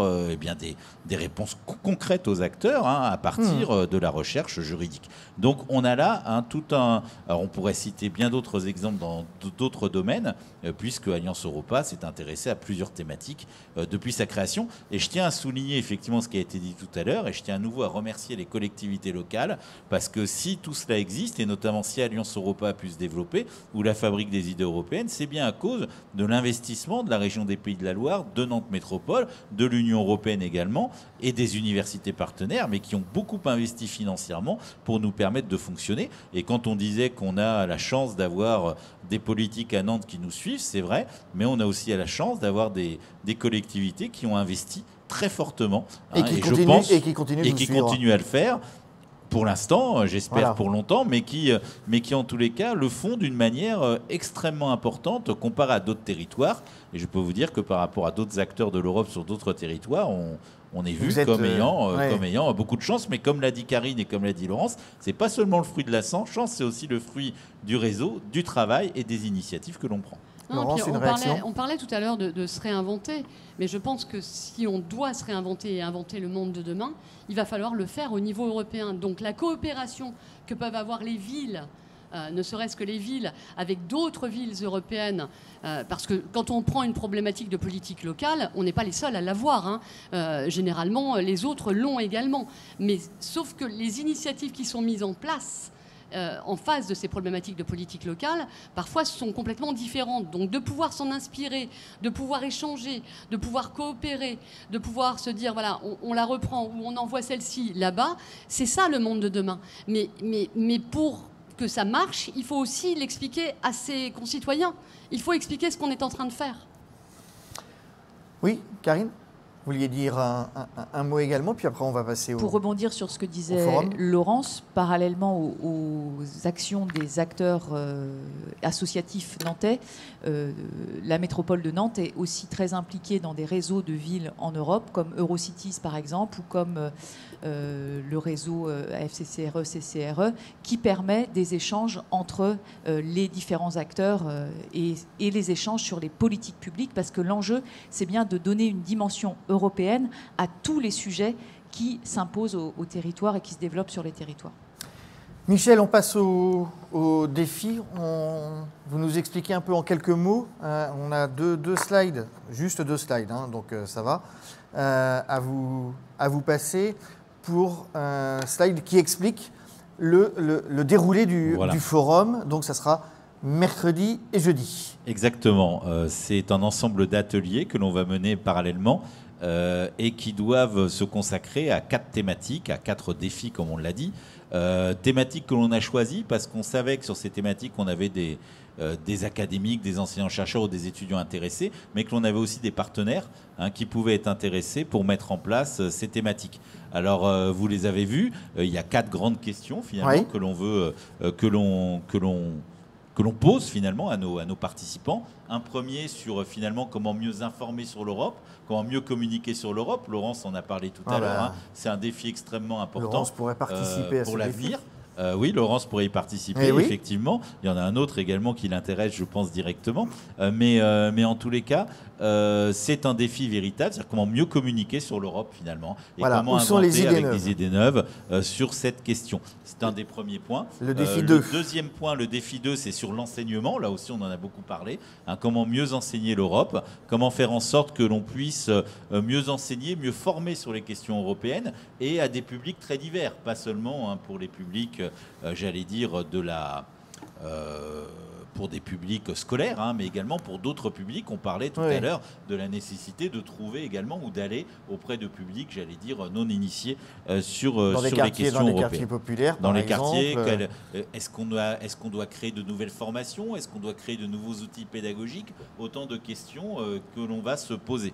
des réponses concrètes aux acteurs à partir de la recherche juridique. Donc on a là alors on pourrait citer bien d'autres exemples dans d'autres domaines, puisque Alliance Europa s'est intéressée à plusieurs thématiques depuis sa création. Et je tiens à souligner effectivement ce qui a été dit tout à l'heure, et je tiens à nouveau à remercier les collectivités locales, parce que si tout cela existe, et notamment si Alliance Europa a pu se développer, ou la fabrique des idées européennes, c'est bien à cause de l'investissement de la région des Pays de la Loire, de Nantes Métropole, de l'Union européenne également, et des universités partenaires, mais qui ont beaucoup investi financièrement pour nous permettre de fonctionner. Et quand on disait qu'on a la chance d'avoir des politiques à Nantes qui nous suivent, c'est vrai, mais on a aussi la chance d'avoir des collectivités qui ont investi très fortement et qui continuent à le faire. Pour l'instant, j'espère pour longtemps, mais qui en tous les cas le font d'une manière extrêmement importante comparé à d'autres territoires. Et je peux vous dire que par rapport à d'autres acteurs de l'Europe sur d'autres territoires, on est vu comme ayant beaucoup de chance. Mais comme l'a dit Karine et comme l'a dit Laurence, c'est pas seulement le fruit de la chance, c'est aussi le fruit du réseau, du travail et des initiatives que l'on prend. Laurence, on parlait tout à l'heure de se réinventer, mais je pense que si on doit se réinventer et inventer le monde de demain, il va falloir le faire au niveau européen. Donc la coopération que peuvent avoir les villes, ne serait-ce que les villes, avec d'autres villes européennes, parce que quand on prend une problématique de politique locale, on n'est pas les seuls à l'avoir. Généralement, les autres l'ont également. Mais sauf que les initiatives qui sont mises en place en face de ces problématiques de politique locale, parfois sont complètement différentes. Donc de pouvoir s'en inspirer, de pouvoir échanger, de pouvoir coopérer, de pouvoir se dire, voilà, on la reprend ou on envoie celle-ci là-bas, c'est ça le monde de demain. Mais pour que ça marche, il faut aussi l'expliquer à ses concitoyens. Il faut expliquer ce qu'on est en train de faire. Oui, Karine ? Vous vouliez dire un mot également, puis après on va passer Pour rebondir sur ce que disait Laurence, parallèlement aux actions des acteurs associatifs nantais, la métropole de Nantes est aussi très impliquée dans des réseaux de villes en Europe, comme Eurocities par exemple, ou comme le réseau AFCCRE, CCRE, qui permet des échanges entre les différents acteurs et les échanges sur les politiques publiques, parce que l'enjeu, c'est bien de donner une dimension européenne à tous les sujets qui s'imposent au territoire et qui se développent sur les territoires. Michel, on passe au défi. Vous nous expliquez un peu en quelques mots. On a deux slides, juste 2 slides, donc ça va, à vous passer pour un slide qui explique le déroulé du forum. Donc ça sera mercredi et jeudi. Exactement. C'est un ensemble d'ateliers que l'on va mener parallèlement et qui doivent se consacrer à 4 thématiques, à 4 défis, comme on l'a dit. Thématiques que l'on a choisies parce qu'on savait que sur ces thématiques, on avait des académiques, des enseignants-chercheurs ou des étudiants intéressés, mais que l'on avait aussi des partenaires qui pouvaient être intéressés pour mettre en place ces thématiques. Alors, vous les avez vus, il y a 4 grandes questions finalement que l'on veut que l'on pose finalement à nos participants. Un premier sur finalement comment mieux informer sur l'Europe, comment mieux communiquer sur l'Europe. Laurence en a parlé tout à l'heure. C'est un défi extrêmement important. Laurence pourrait participer à pour ce l'avenir. Oui, Laurence pourrait y participer, oui. effectivement. Il y en a un autre également qui l'intéresse, je pense, directement. Mais en tous les cas, c'est un défi véritable, c'est-à-dire comment mieux communiquer sur l'Europe, finalement. Et voilà. comment Où sont les idées avec neuves des idées neuves sur cette question. C'est un des premiers points. Le défi 2. Le deuxième point, le défi 2, c'est sur l'enseignement. Là aussi, on en a beaucoup parlé. Comment mieux enseigner l'Europe, comment faire en sorte que l'on puisse mieux enseigner, mieux former sur les questions européennes et à des publics très divers, pas seulement pour les publics, j'allais dire, pour des publics scolaires, mais également pour d'autres publics. On parlait tout à l'heure de la nécessité de trouver également ou d'aller auprès de publics, j'allais dire, non initiés sur les questions européennes. Dans les quartiers populaires, dans les quartiers, est-ce qu'on doit créer de nouvelles formations? Est-ce qu'on doit créer de nouveaux outils pédagogiques? Autant de questions que l'on va se poser.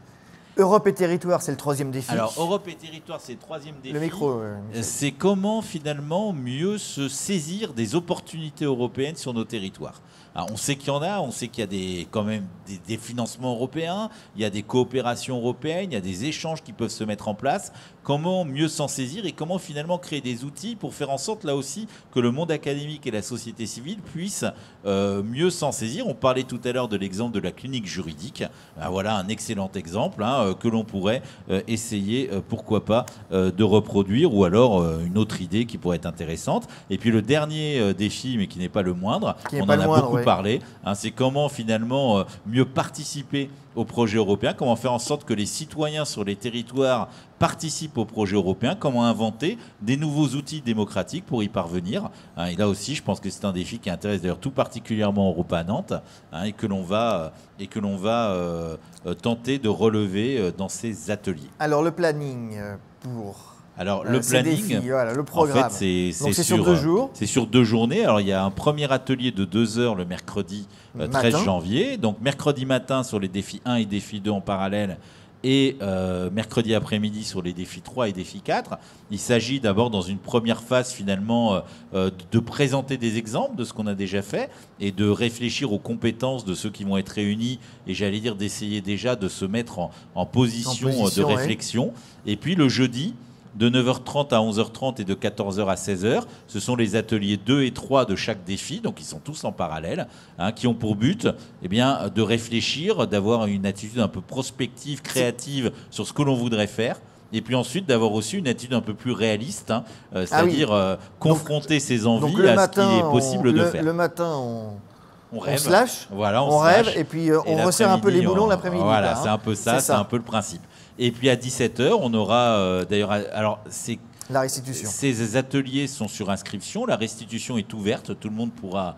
Europe et territoire, c'est le troisième défi. Alors, Europe et territoire, c'est le troisième défi. Le micro. C'est comment, finalement, mieux se saisir des opportunités européennes sur nos territoires. Alors, on sait qu'il y en a, on sait qu'il y a quand même des financements européens, il y a des coopérations européennes, il y a des échanges qui peuvent se mettre en place. Comment mieux s'en saisir et comment finalement créer des outils pour faire en sorte là aussi que le monde académique et la société civile puissent mieux s'en saisir. On parlait tout à l'heure de l'exemple de la clinique juridique. Voilà un excellent exemple que l'on pourrait essayer, pourquoi pas, de reproduire, ou alors une autre idée qui pourrait être intéressante. Et puis le dernier défi, mais qui n'est pas le moindre, on en a beaucoup parlé, c'est comment finalement mieux participer au projet européen, comment faire en sorte que les citoyens sur les territoires participent au projet européen, comment inventer des nouveaux outils démocratiques pour y parvenir. Et là aussi, je pense que c'est un défi qui intéresse d'ailleurs tout particulièrement Europa Nantes et que l'on va tenter de relever dans ces ateliers. Alors le planning pour... Alors le planning, défis, voilà, le programme. En fait, c'est sur 2 jours. C'est sur 2 journées. Alors il y a un premier atelier de 2 heures le mercredi 13 janvier. Donc mercredi matin sur les défis 1 et défis 2 en parallèle. Et mercredi après-midi sur les défis 3 et défis 4. Il s'agit d'abord dans une première phase finalement de présenter des exemples de ce qu'on a déjà fait et de réfléchir aux compétences de ceux qui vont être réunis et j'allais dire d'essayer déjà de se mettre en position de réflexion. Et puis le jeudi, de 9h30 à 11h30 et de 14h à 16h. Ce sont les ateliers 2 et 3 de chaque défi, donc ils sont tous en parallèle, qui ont pour but de réfléchir, d'avoir une attitude un peu prospective, créative sur ce que l'on voudrait faire. Et puis ensuite, d'avoir aussi une attitude un peu plus réaliste, c'est-à-dire confronter ses envies à ce qu'il est possible de faire. Le matin, on rêve. On se lâche, voilà, on rêve, et puis on resserre un peu les boulons l'après-midi. Voilà, c'est un peu ça, c'est un peu le principe. Et puis à 17h, on aura d'ailleurs... Alors, c'est... La restitution. Ces ateliers sont sur inscription. La restitution est ouverte. Tout le monde pourra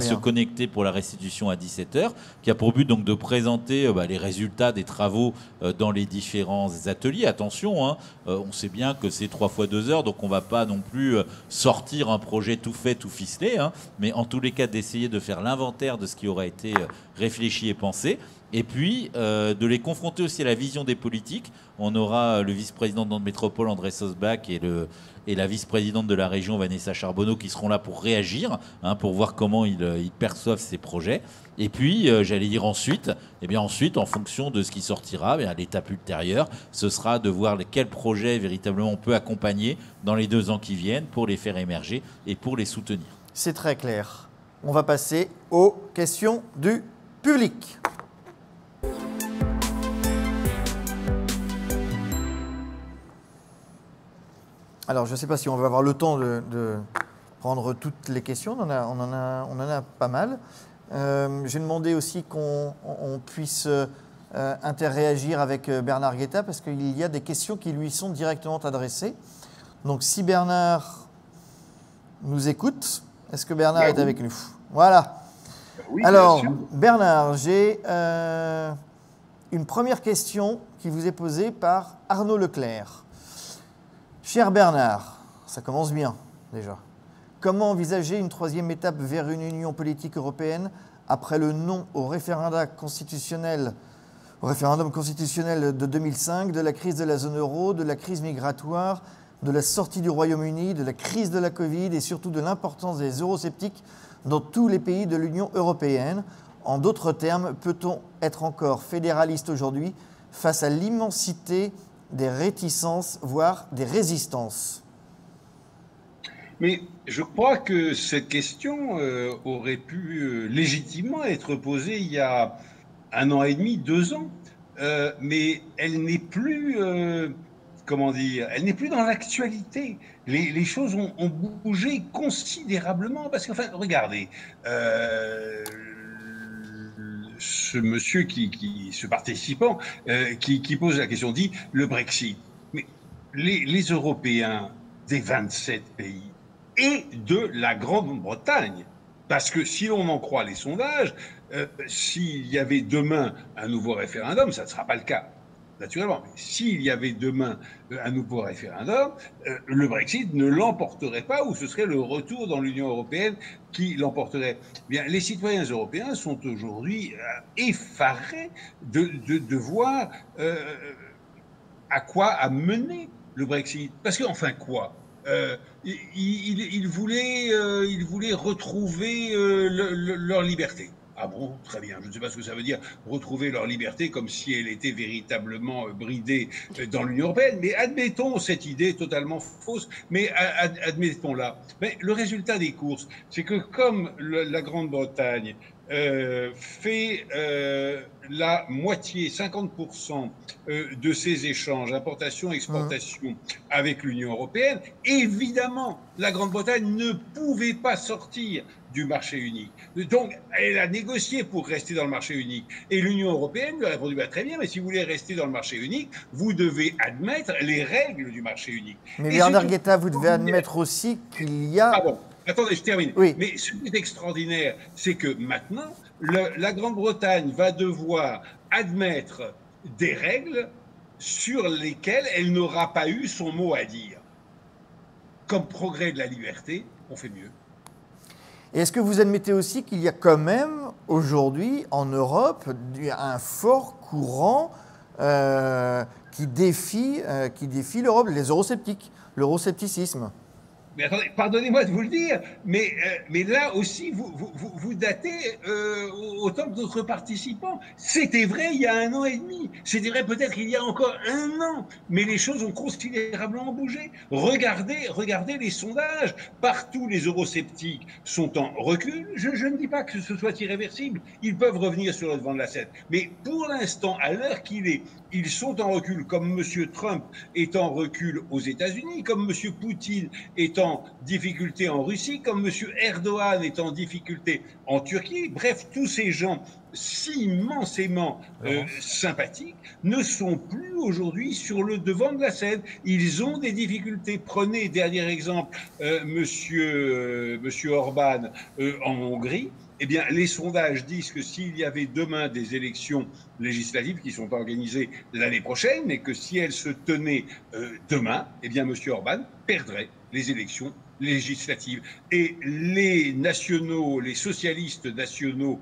se connecter pour la restitution à 17h, qui a pour but donc de présenter les résultats des travaux dans les différents ateliers. Attention, on sait bien que c'est 3 fois 2 heures, donc on ne va pas non plus sortir un projet tout fait, tout ficelé, mais en tous les cas d'essayer de faire l'inventaire de ce qui aura été réfléchi et pensé. Et puis, de les confronter aussi à la vision des politiques. On aura le vice-président de Nantes Métropole, André Sosbach, et la vice-présidente de la région, Vanessa Charbonneau, qui seront là pour réagir, pour voir comment ils perçoivent ces projets. Et puis, j'allais dire ensuite, en fonction de ce qui sortira, à l'étape ultérieure, ce sera de voir quels projets véritablement on peut accompagner dans les 2 ans qui viennent pour les faire émerger et pour les soutenir. C'est très clair. On va passer aux questions du public. Alors, je ne sais pas si on va avoir le temps de prendre toutes les questions. On en a pas mal. J'ai demandé aussi qu'on puisse interréagir avec Bernard Guetta parce qu'il y a des questions qui lui sont directement adressées. Donc, si Bernard nous écoute, est-ce que Bernard est avec nous? Voilà. Oui, alors, Bernard, j'ai une première question qui vous est posée par Arnaud Leclerc. Cher Bernard, ça commence bien déjà. Comment envisager une 3e étape vers une union politique européenne après le non au référendum constitutionnel de 2005, de la crise de la zone euro, de la crise migratoire, de la sortie du Royaume-Uni, de la crise de la Covid et surtout de l'importance des eurosceptiques dans tous les pays de l'Union européenne? En d'autres termes, peut-on être encore fédéraliste aujourd'hui face à l'immensité des réticences, voire des résistances? Mais je crois que cette question aurait pu légitimement être posée il y a 1 an et demi, 2 ans. Mais elle n'est plus, comment dire, elle n'est plus dans l'actualité. Les choses ont bougé considérablement parce qu'enfin, regardez, ce monsieur ce participant qui pose la question dit le Brexit. Mais les Européens des 27 pays et de la Grande-Bretagne, parce que si l'on en croit les sondages, s'il y avait demain un nouveau référendum, ça ne sera pas le cas, naturellement. Mais s'il y avait demain un nouveau référendum, le Brexit ne l'emporterait pas, ou ce serait le retour dans l'Union européenne qui l'emporterait. Bien, les citoyens européens sont aujourd'hui effarés de voir à quoi a mené le Brexit. Parce qu'enfin quoi ils voulaient retrouver leur liberté. Ah bon, très bien. Je ne sais pas ce que ça veut dire, retrouver leur liberté comme si elle était véritablement bridée dans l'Union européenne. Mais admettons cette idée totalement fausse, mais admettons-la. Mais le résultat des courses, c'est que comme la Grande-Bretagne fait la moitié, 50% de ses échanges, importation-exportation avec l'Union européenne, évidemment, la Grande-Bretagne ne pouvait pas sortir du marché unique. Donc, elle a négocié pour rester dans le marché unique. Et l'Union européenne lui a répondu très bien, mais si vous voulez rester dans le marché unique, vous devez admettre les règles du marché unique. Mais Bernard Guetta, vous devez admettre aussi qu'il y a... Ah bon, attendez, je termine. Oui. Mais ce qui est extraordinaire, c'est que maintenant, la Grande-Bretagne va devoir admettre des règles sur lesquelles elle n'aura pas eu son mot à dire. Comme progrès de la liberté, on fait mieux. Et est-ce que vous admettez aussi qu'il y a quand même aujourd'hui en Europe un fort courant qui défie l'Europe, les eurosceptiques, l'euroscepticisme? Mais attendez, pardonnez-moi de vous le dire, mais là aussi, vous datez autant que d'autres participants. C'était vrai il y a 1 an et demi. C'était vrai peut-être il y a encore 1 an. Mais les choses ont considérablement bougé. Regardez les sondages. Partout, les eurosceptiques sont en recul. Je ne dis pas que ce soit irréversible. Ils peuvent revenir sur le devant de la scène. Mais pour l'instant, à l'heure qu'il est, ils sont en recul, comme M. Trump est en recul aux États-Unis, comme M. Poutine est en difficulté en Russie, comme M. Erdogan est en difficulté en Turquie. Bref, tous ces gens si immensément sympathiques ne sont plus aujourd'hui sur le devant de la scène. Ils ont des difficultés. Prenez, dernier exemple, monsieur Orban en Hongrie. Eh bien, les sondages disent que s'il y avait demain des élections législatives qui sont organisées l'année prochaine, mais que si elles se tenaient demain, eh bien, M. Orban perdrait les élections législatives. Et les nationaux, les socialistes nationaux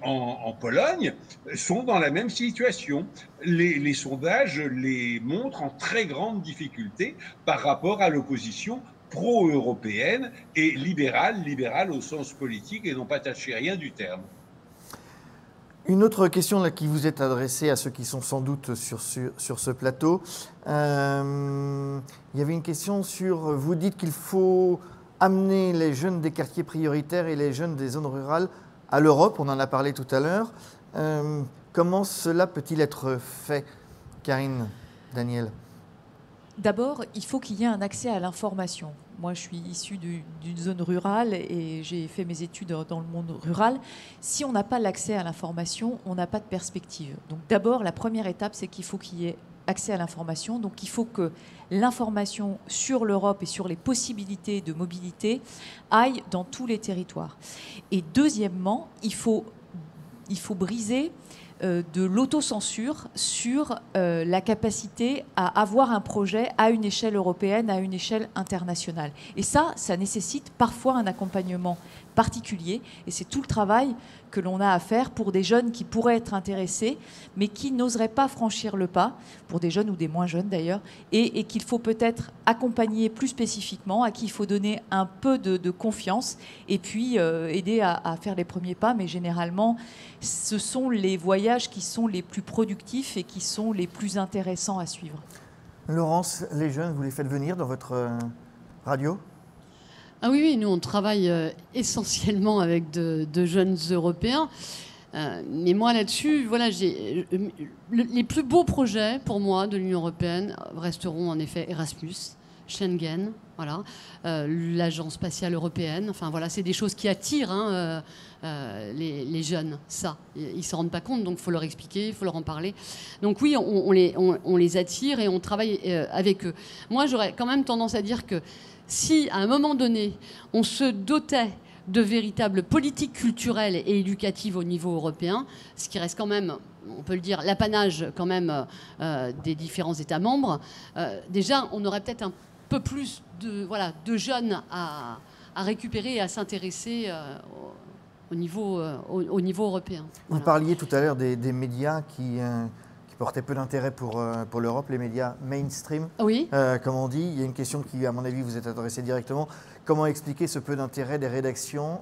en Pologne sont dans la même situation. Les sondages les montrent en très grande difficulté par rapport à l'opposition pro-européenne et libérale au sens politique et non pas thatchérien du terme. Une autre question là, qui vous est adressée à ceux qui sont sans doute sur ce plateau. Il y avait une question sur, vous dites qu'il faut amener les jeunes des quartiers prioritaires et les jeunes des zones rurales à l'Europe, on en a parlé tout à l'heure. Comment cela peut-il être fait, Karine, Daniel? D'abord, il faut qu'il y ait un accès à l'information. Moi, je suis issue d'une zone rurale et j'ai fait mes études dans le monde rural. Si on n'a pas l'accès à l'information, on n'a pas de perspective. Donc d'abord, la première étape, c'est qu'il faut qu'il y ait accès à l'information. Donc il faut que l'information sur l'Europe et sur les possibilités de mobilité aille dans tous les territoires. Et deuxièmement, il faut briser de l'autocensure sur la capacité à avoir un projet à une échelle européenne, à une échelle internationale. Et ça nécessite parfois un accompagnement particulier. Et c'est tout le travail que l'on a à faire pour des jeunes qui pourraient être intéressés, mais qui n'oseraient pas franchir le pas, pour des jeunes ou des moins jeunes d'ailleurs, et qu'il faut peut-être accompagner plus spécifiquement, à qui il faut donner un peu de confiance, et puis aider à faire les premiers pas. Mais généralement, ce sont les voyages qui sont les plus productifs et qui sont les plus intéressants à suivre. Laurence, les jeunes, vous les faites venir dans votre radio ? Ah oui, oui, nous on travaille essentiellement avec de jeunes Européens. Mais moi là-dessus, voilà, les plus beaux projets pour moi de l'Union européenne resteront en effet Erasmus, Schengen, voilà, l'Agence spatiale européenne. Enfin voilà, c'est des choses qui attirent les jeunes. Ça, ils s'en rendent pas compte, donc il faut leur expliquer, il faut leur en parler. Donc oui, on les attire et on travaille avec eux. Moi, j'aurais quand même tendance à dire que si à un moment donné, on se dotait de véritables politiques culturelles et éducatives au niveau européen, ce qui reste quand même, on peut le dire, l'apanage quand même des différents États membres, déjà, on aurait peut-être un peu plus de jeunes à récupérer et à s'intéresser au niveau européen. Vous parliez tout à l'heure des médias qui portaient peu d'intérêt pour l'Europe, les médias mainstream, oui. Comme on dit. Il y a une question qui, à mon avis, vous est adressée directement. Comment expliquer ce peu d'intérêt des rédactions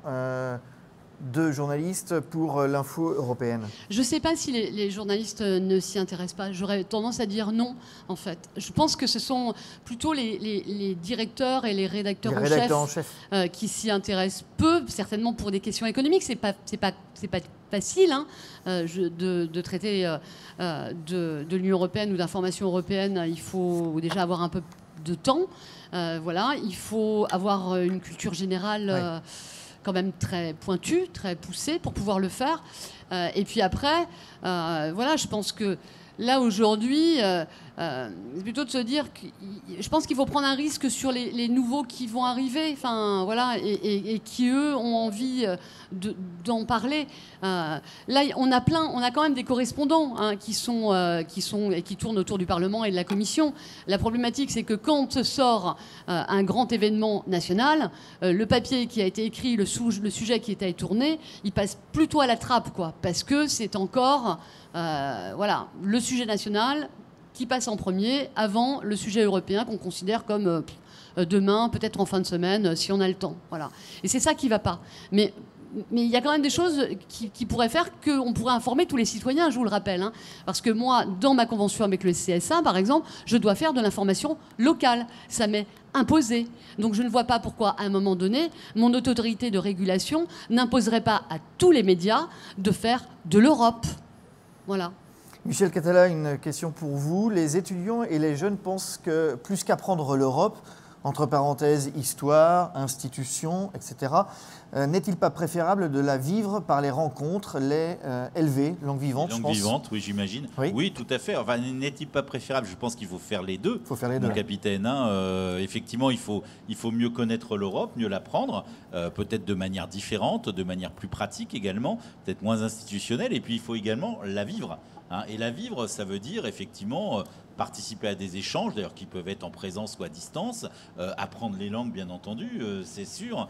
de journalistes pour l'info européenne? Je ne sais pas si les journalistes ne s'y intéressent pas. J'aurais tendance à dire non, en fait. Je pense que ce sont plutôt les directeurs et les rédacteurs en chef qui s'y intéressent peu, certainement pour des questions économiques. C'est pas facile de traiter de l'Union européenne ou d'information européenne. Il faut déjà avoir un peu de temps. Voilà, il faut avoir une culture générale quand même très pointue, très poussée pour pouvoir le faire. Et puis après, voilà, je pense que là aujourd'hui, c'est plutôt de se dire que je pense qu'il faut prendre un risque sur les nouveaux qui vont arriver, enfin voilà, et qui eux ont envie d'en parler. Là, on a quand même des correspondants qui tournent autour du Parlement et de la Commission. La problématique, c'est que quand sort un grand événement national, le papier qui a été écrit, le sujet qui est tourné, il passe plutôt à la trappe, quoi, parce que c'est encore voilà, le sujet national qui passe en premier avant le sujet européen qu'on considère comme demain, peut-être en fin de semaine, si on a le temps. Voilà. Et c'est ça qui ne va pas. Mais il y a quand même des choses qui pourraient faire qu'on pourrait informer tous les citoyens, je vous le rappelle. Parce que moi, dans ma convention avec le CSA, par exemple, je dois faire de l'information locale. Ça m'est imposé. Donc je ne vois pas pourquoi, à un moment donné, mon autorité de régulation n'imposerait pas à tous les médias de faire de l'Europe. Voilà. Michel Catala, une question pour vous. Les étudiants et les jeunes pensent que plus qu'apprendre l'Europe, entre parenthèses, histoire, institutions, etc., n'est-il pas préférable de la vivre par les rencontres, les LV, langues vivantes, langues vivantes, oui, j'imagine. Oui, tout à fait. Enfin, n'est-il pas préférable? Je pense qu'il faut faire les deux. Il faut faire les deux. Mon capitaine, effectivement, il faut mieux connaître l'Europe, mieux l'apprendre, peut-être de manière différente, de manière plus pratique également, peut-être moins institutionnelle, et puis il faut également la vivre. Et la vivre, ça veut dire effectivement participer à des échanges, d'ailleurs qui peuvent être en présence ou à distance, apprendre les langues bien entendu, c'est sûr.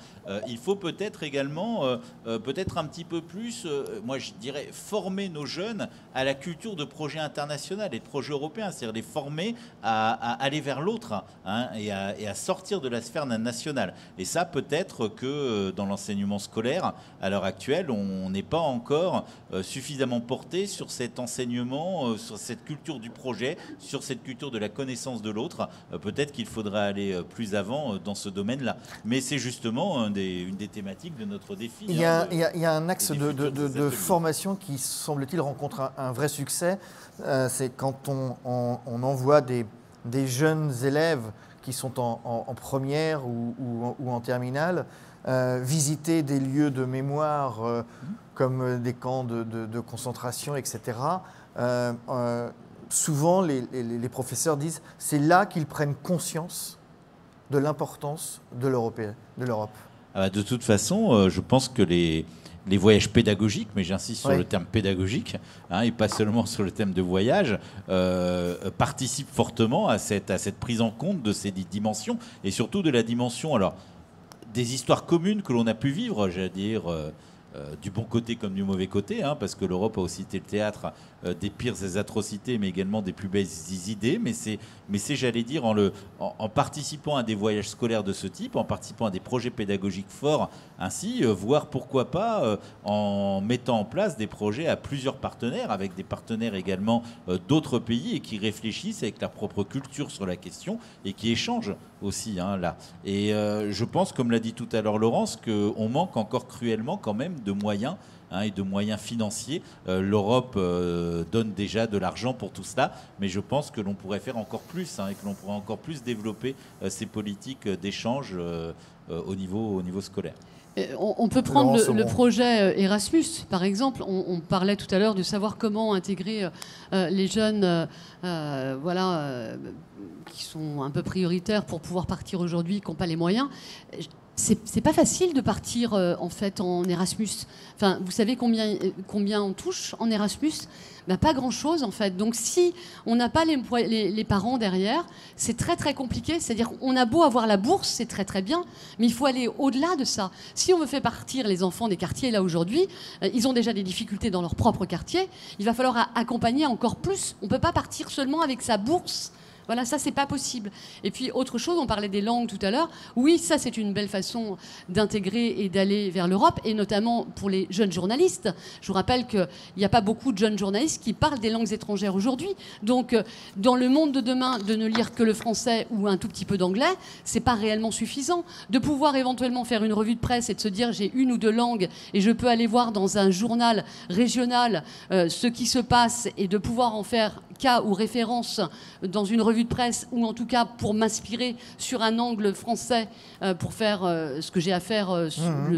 Il faut peut-être également, peut-être un petit peu plus, moi je dirais, former nos jeunes à la culture de projets internationaux et de projets européens, c'est-à-dire les former à aller vers l'autre et à sortir de la sphère nationale. Et ça, peut-être que dans l'enseignement scolaire, à l'heure actuelle, on n'est pas encore suffisamment porté sur cet enseignement, sur cette culture du projet, sur cette culture de la connaissance de l'autre. Peut-être qu'il faudra aller plus avant dans ce domaine-là. Mais c'est justement une des thématiques de notre défi. Il y a un axe de formation qui, semble-t-il, rencontre un vrai succès. C'est quand on envoie des jeunes élèves qui sont en première ou en terminale visiter des lieux de mémoire comme des camps de concentration, etc. Souvent, les professeurs disent que c'est là qu'ils prennent conscience de l'importance de l'Europe. De toute façon, je pense que les voyages pédagogiques, mais j'insiste sur le terme pédagogique, et pas seulement sur le thème de voyage, participent fortement à cette prise en compte de ces dimensions, et surtout de la dimension des histoires communes que l'on a pu vivre, j'allais dire, du bon côté comme du mauvais côté, hein, parce que l'Europe a aussi été le théâtre des pires atrocités, mais également des plus belles idées. Mais c'est j'allais dire, en participant à des voyages scolaires de ce type, en participant à des projets pédagogiques forts, ainsi, voire pourquoi pas en mettant en place des projets à plusieurs partenaires, avec des partenaires également d'autres pays et qui réfléchissent avec leur propre culture sur la question et qui échangent aussi là. Et je pense, comme l'a dit tout à l'heure Laurence, qu'on manque encore cruellement quand même de moyens et de moyens financiers. L'Europe donne déjà de l'argent pour tout cela, mais je pense que l'on pourrait faire encore plus et que l'on pourrait encore plus développer ces politiques d'échange au niveau scolaire. On peut prendre le projet Erasmus, par exemple. On parlait tout à l'heure de savoir comment intégrer les jeunes qui sont un peu prioritaires pour pouvoir partir aujourd'hui, qui n'ont pas les moyens. C'est pas facile de partir en fait en Erasmus. Enfin, vous savez combien on touche en Erasmus? Pas grand-chose en fait. Donc si on n'a pas les parents derrière, c'est très très compliqué. C'est-à-dire on a beau avoir la bourse, c'est très très bien, mais il faut aller au-delà de ça. Si on veut faire partir les enfants des quartiers là aujourd'hui, ils ont déjà des difficultés dans leur propre quartier. Il va falloir accompagner encore plus. On peut pas partir seulement avec sa bourse. Voilà, ça, c'est pas possible. Et puis, autre chose, on parlait des langues tout à l'heure. Oui, ça, c'est une belle façon d'intégrer et d'aller vers l'Europe, et notamment pour les jeunes journalistes. Je vous rappelle qu'il n'y a pas beaucoup de jeunes journalistes qui parlent des langues étrangères aujourd'hui. Donc, dans le monde de demain, de ne lire que le français ou un tout petit peu d'anglais, c'est pas réellement suffisant. De pouvoir éventuellement faire une revue de presse et de se dire j'ai une ou deux langues et je peux aller voir dans un journal régional ce qui se passe et de pouvoir en faire cas ou référence dans une revue de presse, ou en tout cas pour m'inspirer sur un angle français pour faire ce que j'ai à faire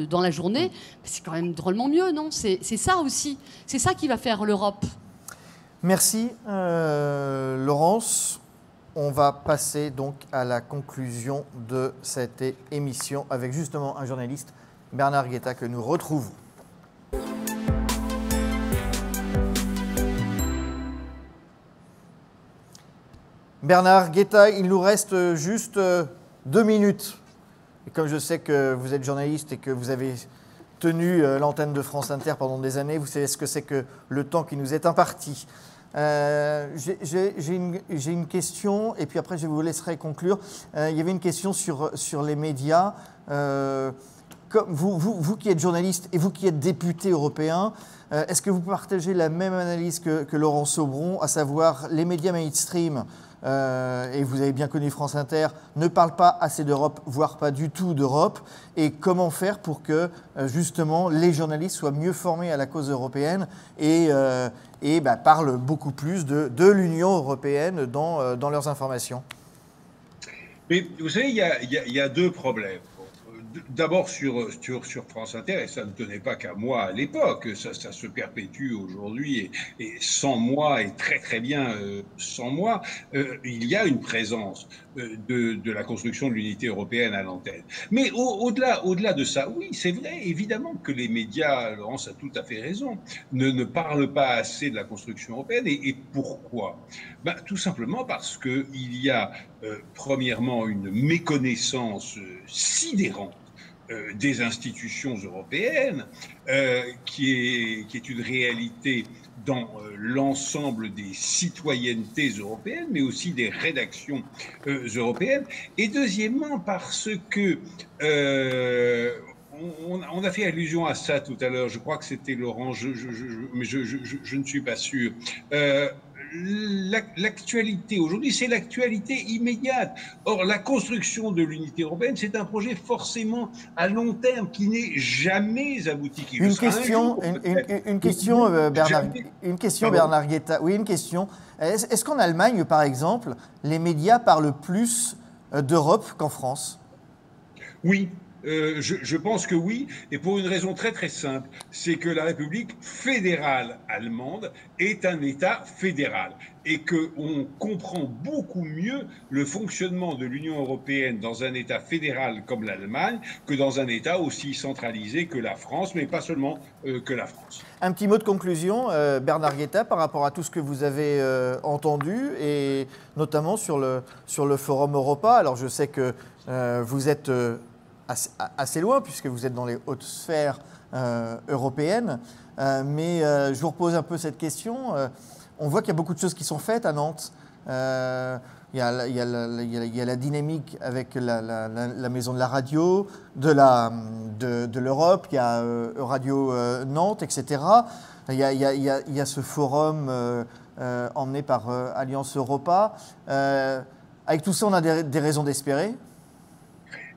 dans la journée, c'est quand même drôlement mieux, non? C'est ça aussi. C'est ça qui va faire l'Europe. Merci, Laurence. On va passer donc à la conclusion de cette émission avec justement un journaliste, Bernard Guetta, que nous retrouvons. Bernard Guetta, il nous reste juste 2 minutes. Et comme je sais que vous êtes journaliste et que vous avez tenu l'antenne de France Inter pendant des années, vous savez ce que c'est que le temps qui nous est imparti. J'ai une question, et puis après je vous laisserai conclure. Il y avait une question sur les médias. Comme vous qui êtes journaliste et vous qui êtes député européen, est-ce que vous partagez la même analyse que Laurent Sobron, à savoir les médias mainstream, et vous avez bien connu France Inter, ne parlent pas assez d'Europe, voire pas du tout d'Europe, et comment faire pour que justement les journalistes soient mieux formés à la cause européenne et parlent beaucoup plus de l'Union européenne dans leurs informations? Mais vous savez, il y a deux problèmes. D'abord sur France Inter, et ça ne tenait pas qu'à moi à l'époque, ça se perpétue aujourd'hui et sans moi, et très très bien sans moi, il y a une présence de la construction de l'unité européenne à l'antenne. Mais au-delà de ça, oui, c'est vrai, évidemment que les médias, Laurence a tout à fait raison, ne parlent pas assez de la construction européenne. Et pourquoi? Tout simplement parce qu'il y a premièrement une méconnaissance sidérante des institutions européennes, qui est une réalité dans l'ensemble des citoyennetés européennes, mais aussi des rédactions européennes. Et deuxièmement, parce que on a fait allusion à ça tout à l'heure, je crois que c'était Laurent, mais je ne suis pas sûr. L'actualité aujourd'hui, c'est l'actualité immédiate. Or, la construction de l'unité européenne, c'est un projet forcément à long terme qui n'est jamais abouti. Une question, Bernard Guetta. Oui, une question. Est-ce qu'en Allemagne, par exemple, les médias parlent plus d'Europe qu'en France? Oui. Je pense que oui, et pour une raison très très simple, c'est que la République fédérale allemande est un État fédéral et qu'on comprend beaucoup mieux le fonctionnement de l'Union européenne dans un État fédéral comme l'Allemagne que dans un État aussi centralisé que la France, mais pas seulement que la France. Un petit mot de conclusion, Bernard Guetta, par rapport à tout ce que vous avez entendu, et notamment sur le Forum Europa. Alors je sais que vous êtes assez loin, puisque vous êtes dans les hautes sphères européenne. Mais je vous repose un peu cette question. On voit qu'il y a beaucoup de choses qui sont faites à Nantes. Il y a la dynamique avec la maison de la radio, de l'Europe, il y a Radio Nantes, etc. Il y a ce forum emmené par Alliance Europa. Avec tout ça, on a des raisons d'espérer.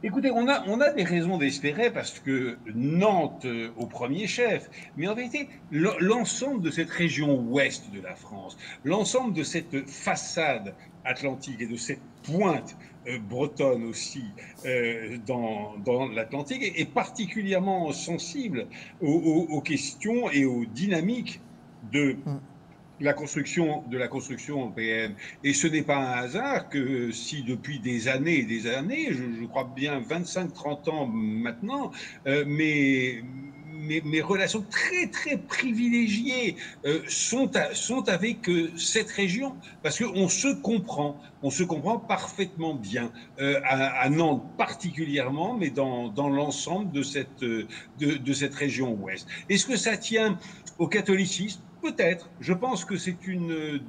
Écoutez, on a des raisons d'espérer parce que Nantes au premier chef, mais en vérité, l'ensemble de cette région ouest de la France, l'ensemble de cette façade atlantique et de cette pointe bretonne aussi dans l'Atlantique est particulièrement sensible aux questions et aux dynamiques de la construction européenne. Et ce n'est pas un hasard que si depuis des années et des années, je crois bien 25-30 ans maintenant, mes relations très très privilégiées sont avec cette région, parce qu'on se comprend parfaitement bien, à Nantes particulièrement, mais dans l'ensemble de cette région ouest. Est-ce que ça tient au catholicisme ? Peut-être. Je pense que c'est une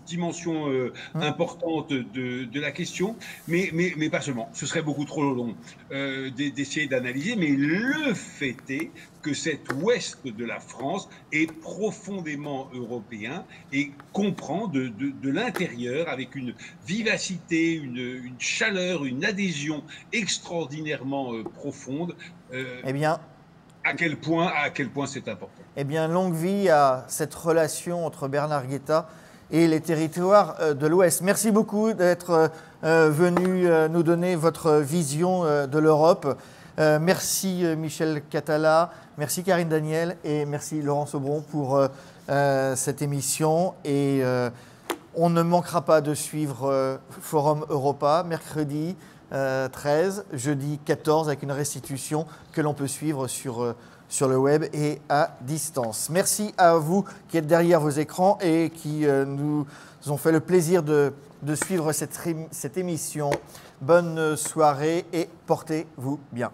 dimension importante de la question, mais pas seulement. Ce serait beaucoup trop long d'essayer d'analyser, mais le fait est que cet ouest de la France est profondément européen et comprend de l'intérieur, avec une vivacité, une chaleur, une adhésion extraordinairement profonde. Eh bien, à quel point c'est important. Eh bien, longue vie à cette relation entre Bernard Guetta et les territoires de l'Ouest. Merci beaucoup d'être venu nous donner votre vision de l'Europe. Merci Michel Catala, merci Karine Daniel et merci Laurent Sobron pour cette émission. Et on ne manquera pas de suivre Forum Europa mercredi 13, jeudi 14 avec une restitution que l'on peut suivre sur le web et à distance. Merci à vous qui êtes derrière vos écrans et qui nous ont fait le plaisir de suivre cette émission. Bonne soirée et portez-vous bien.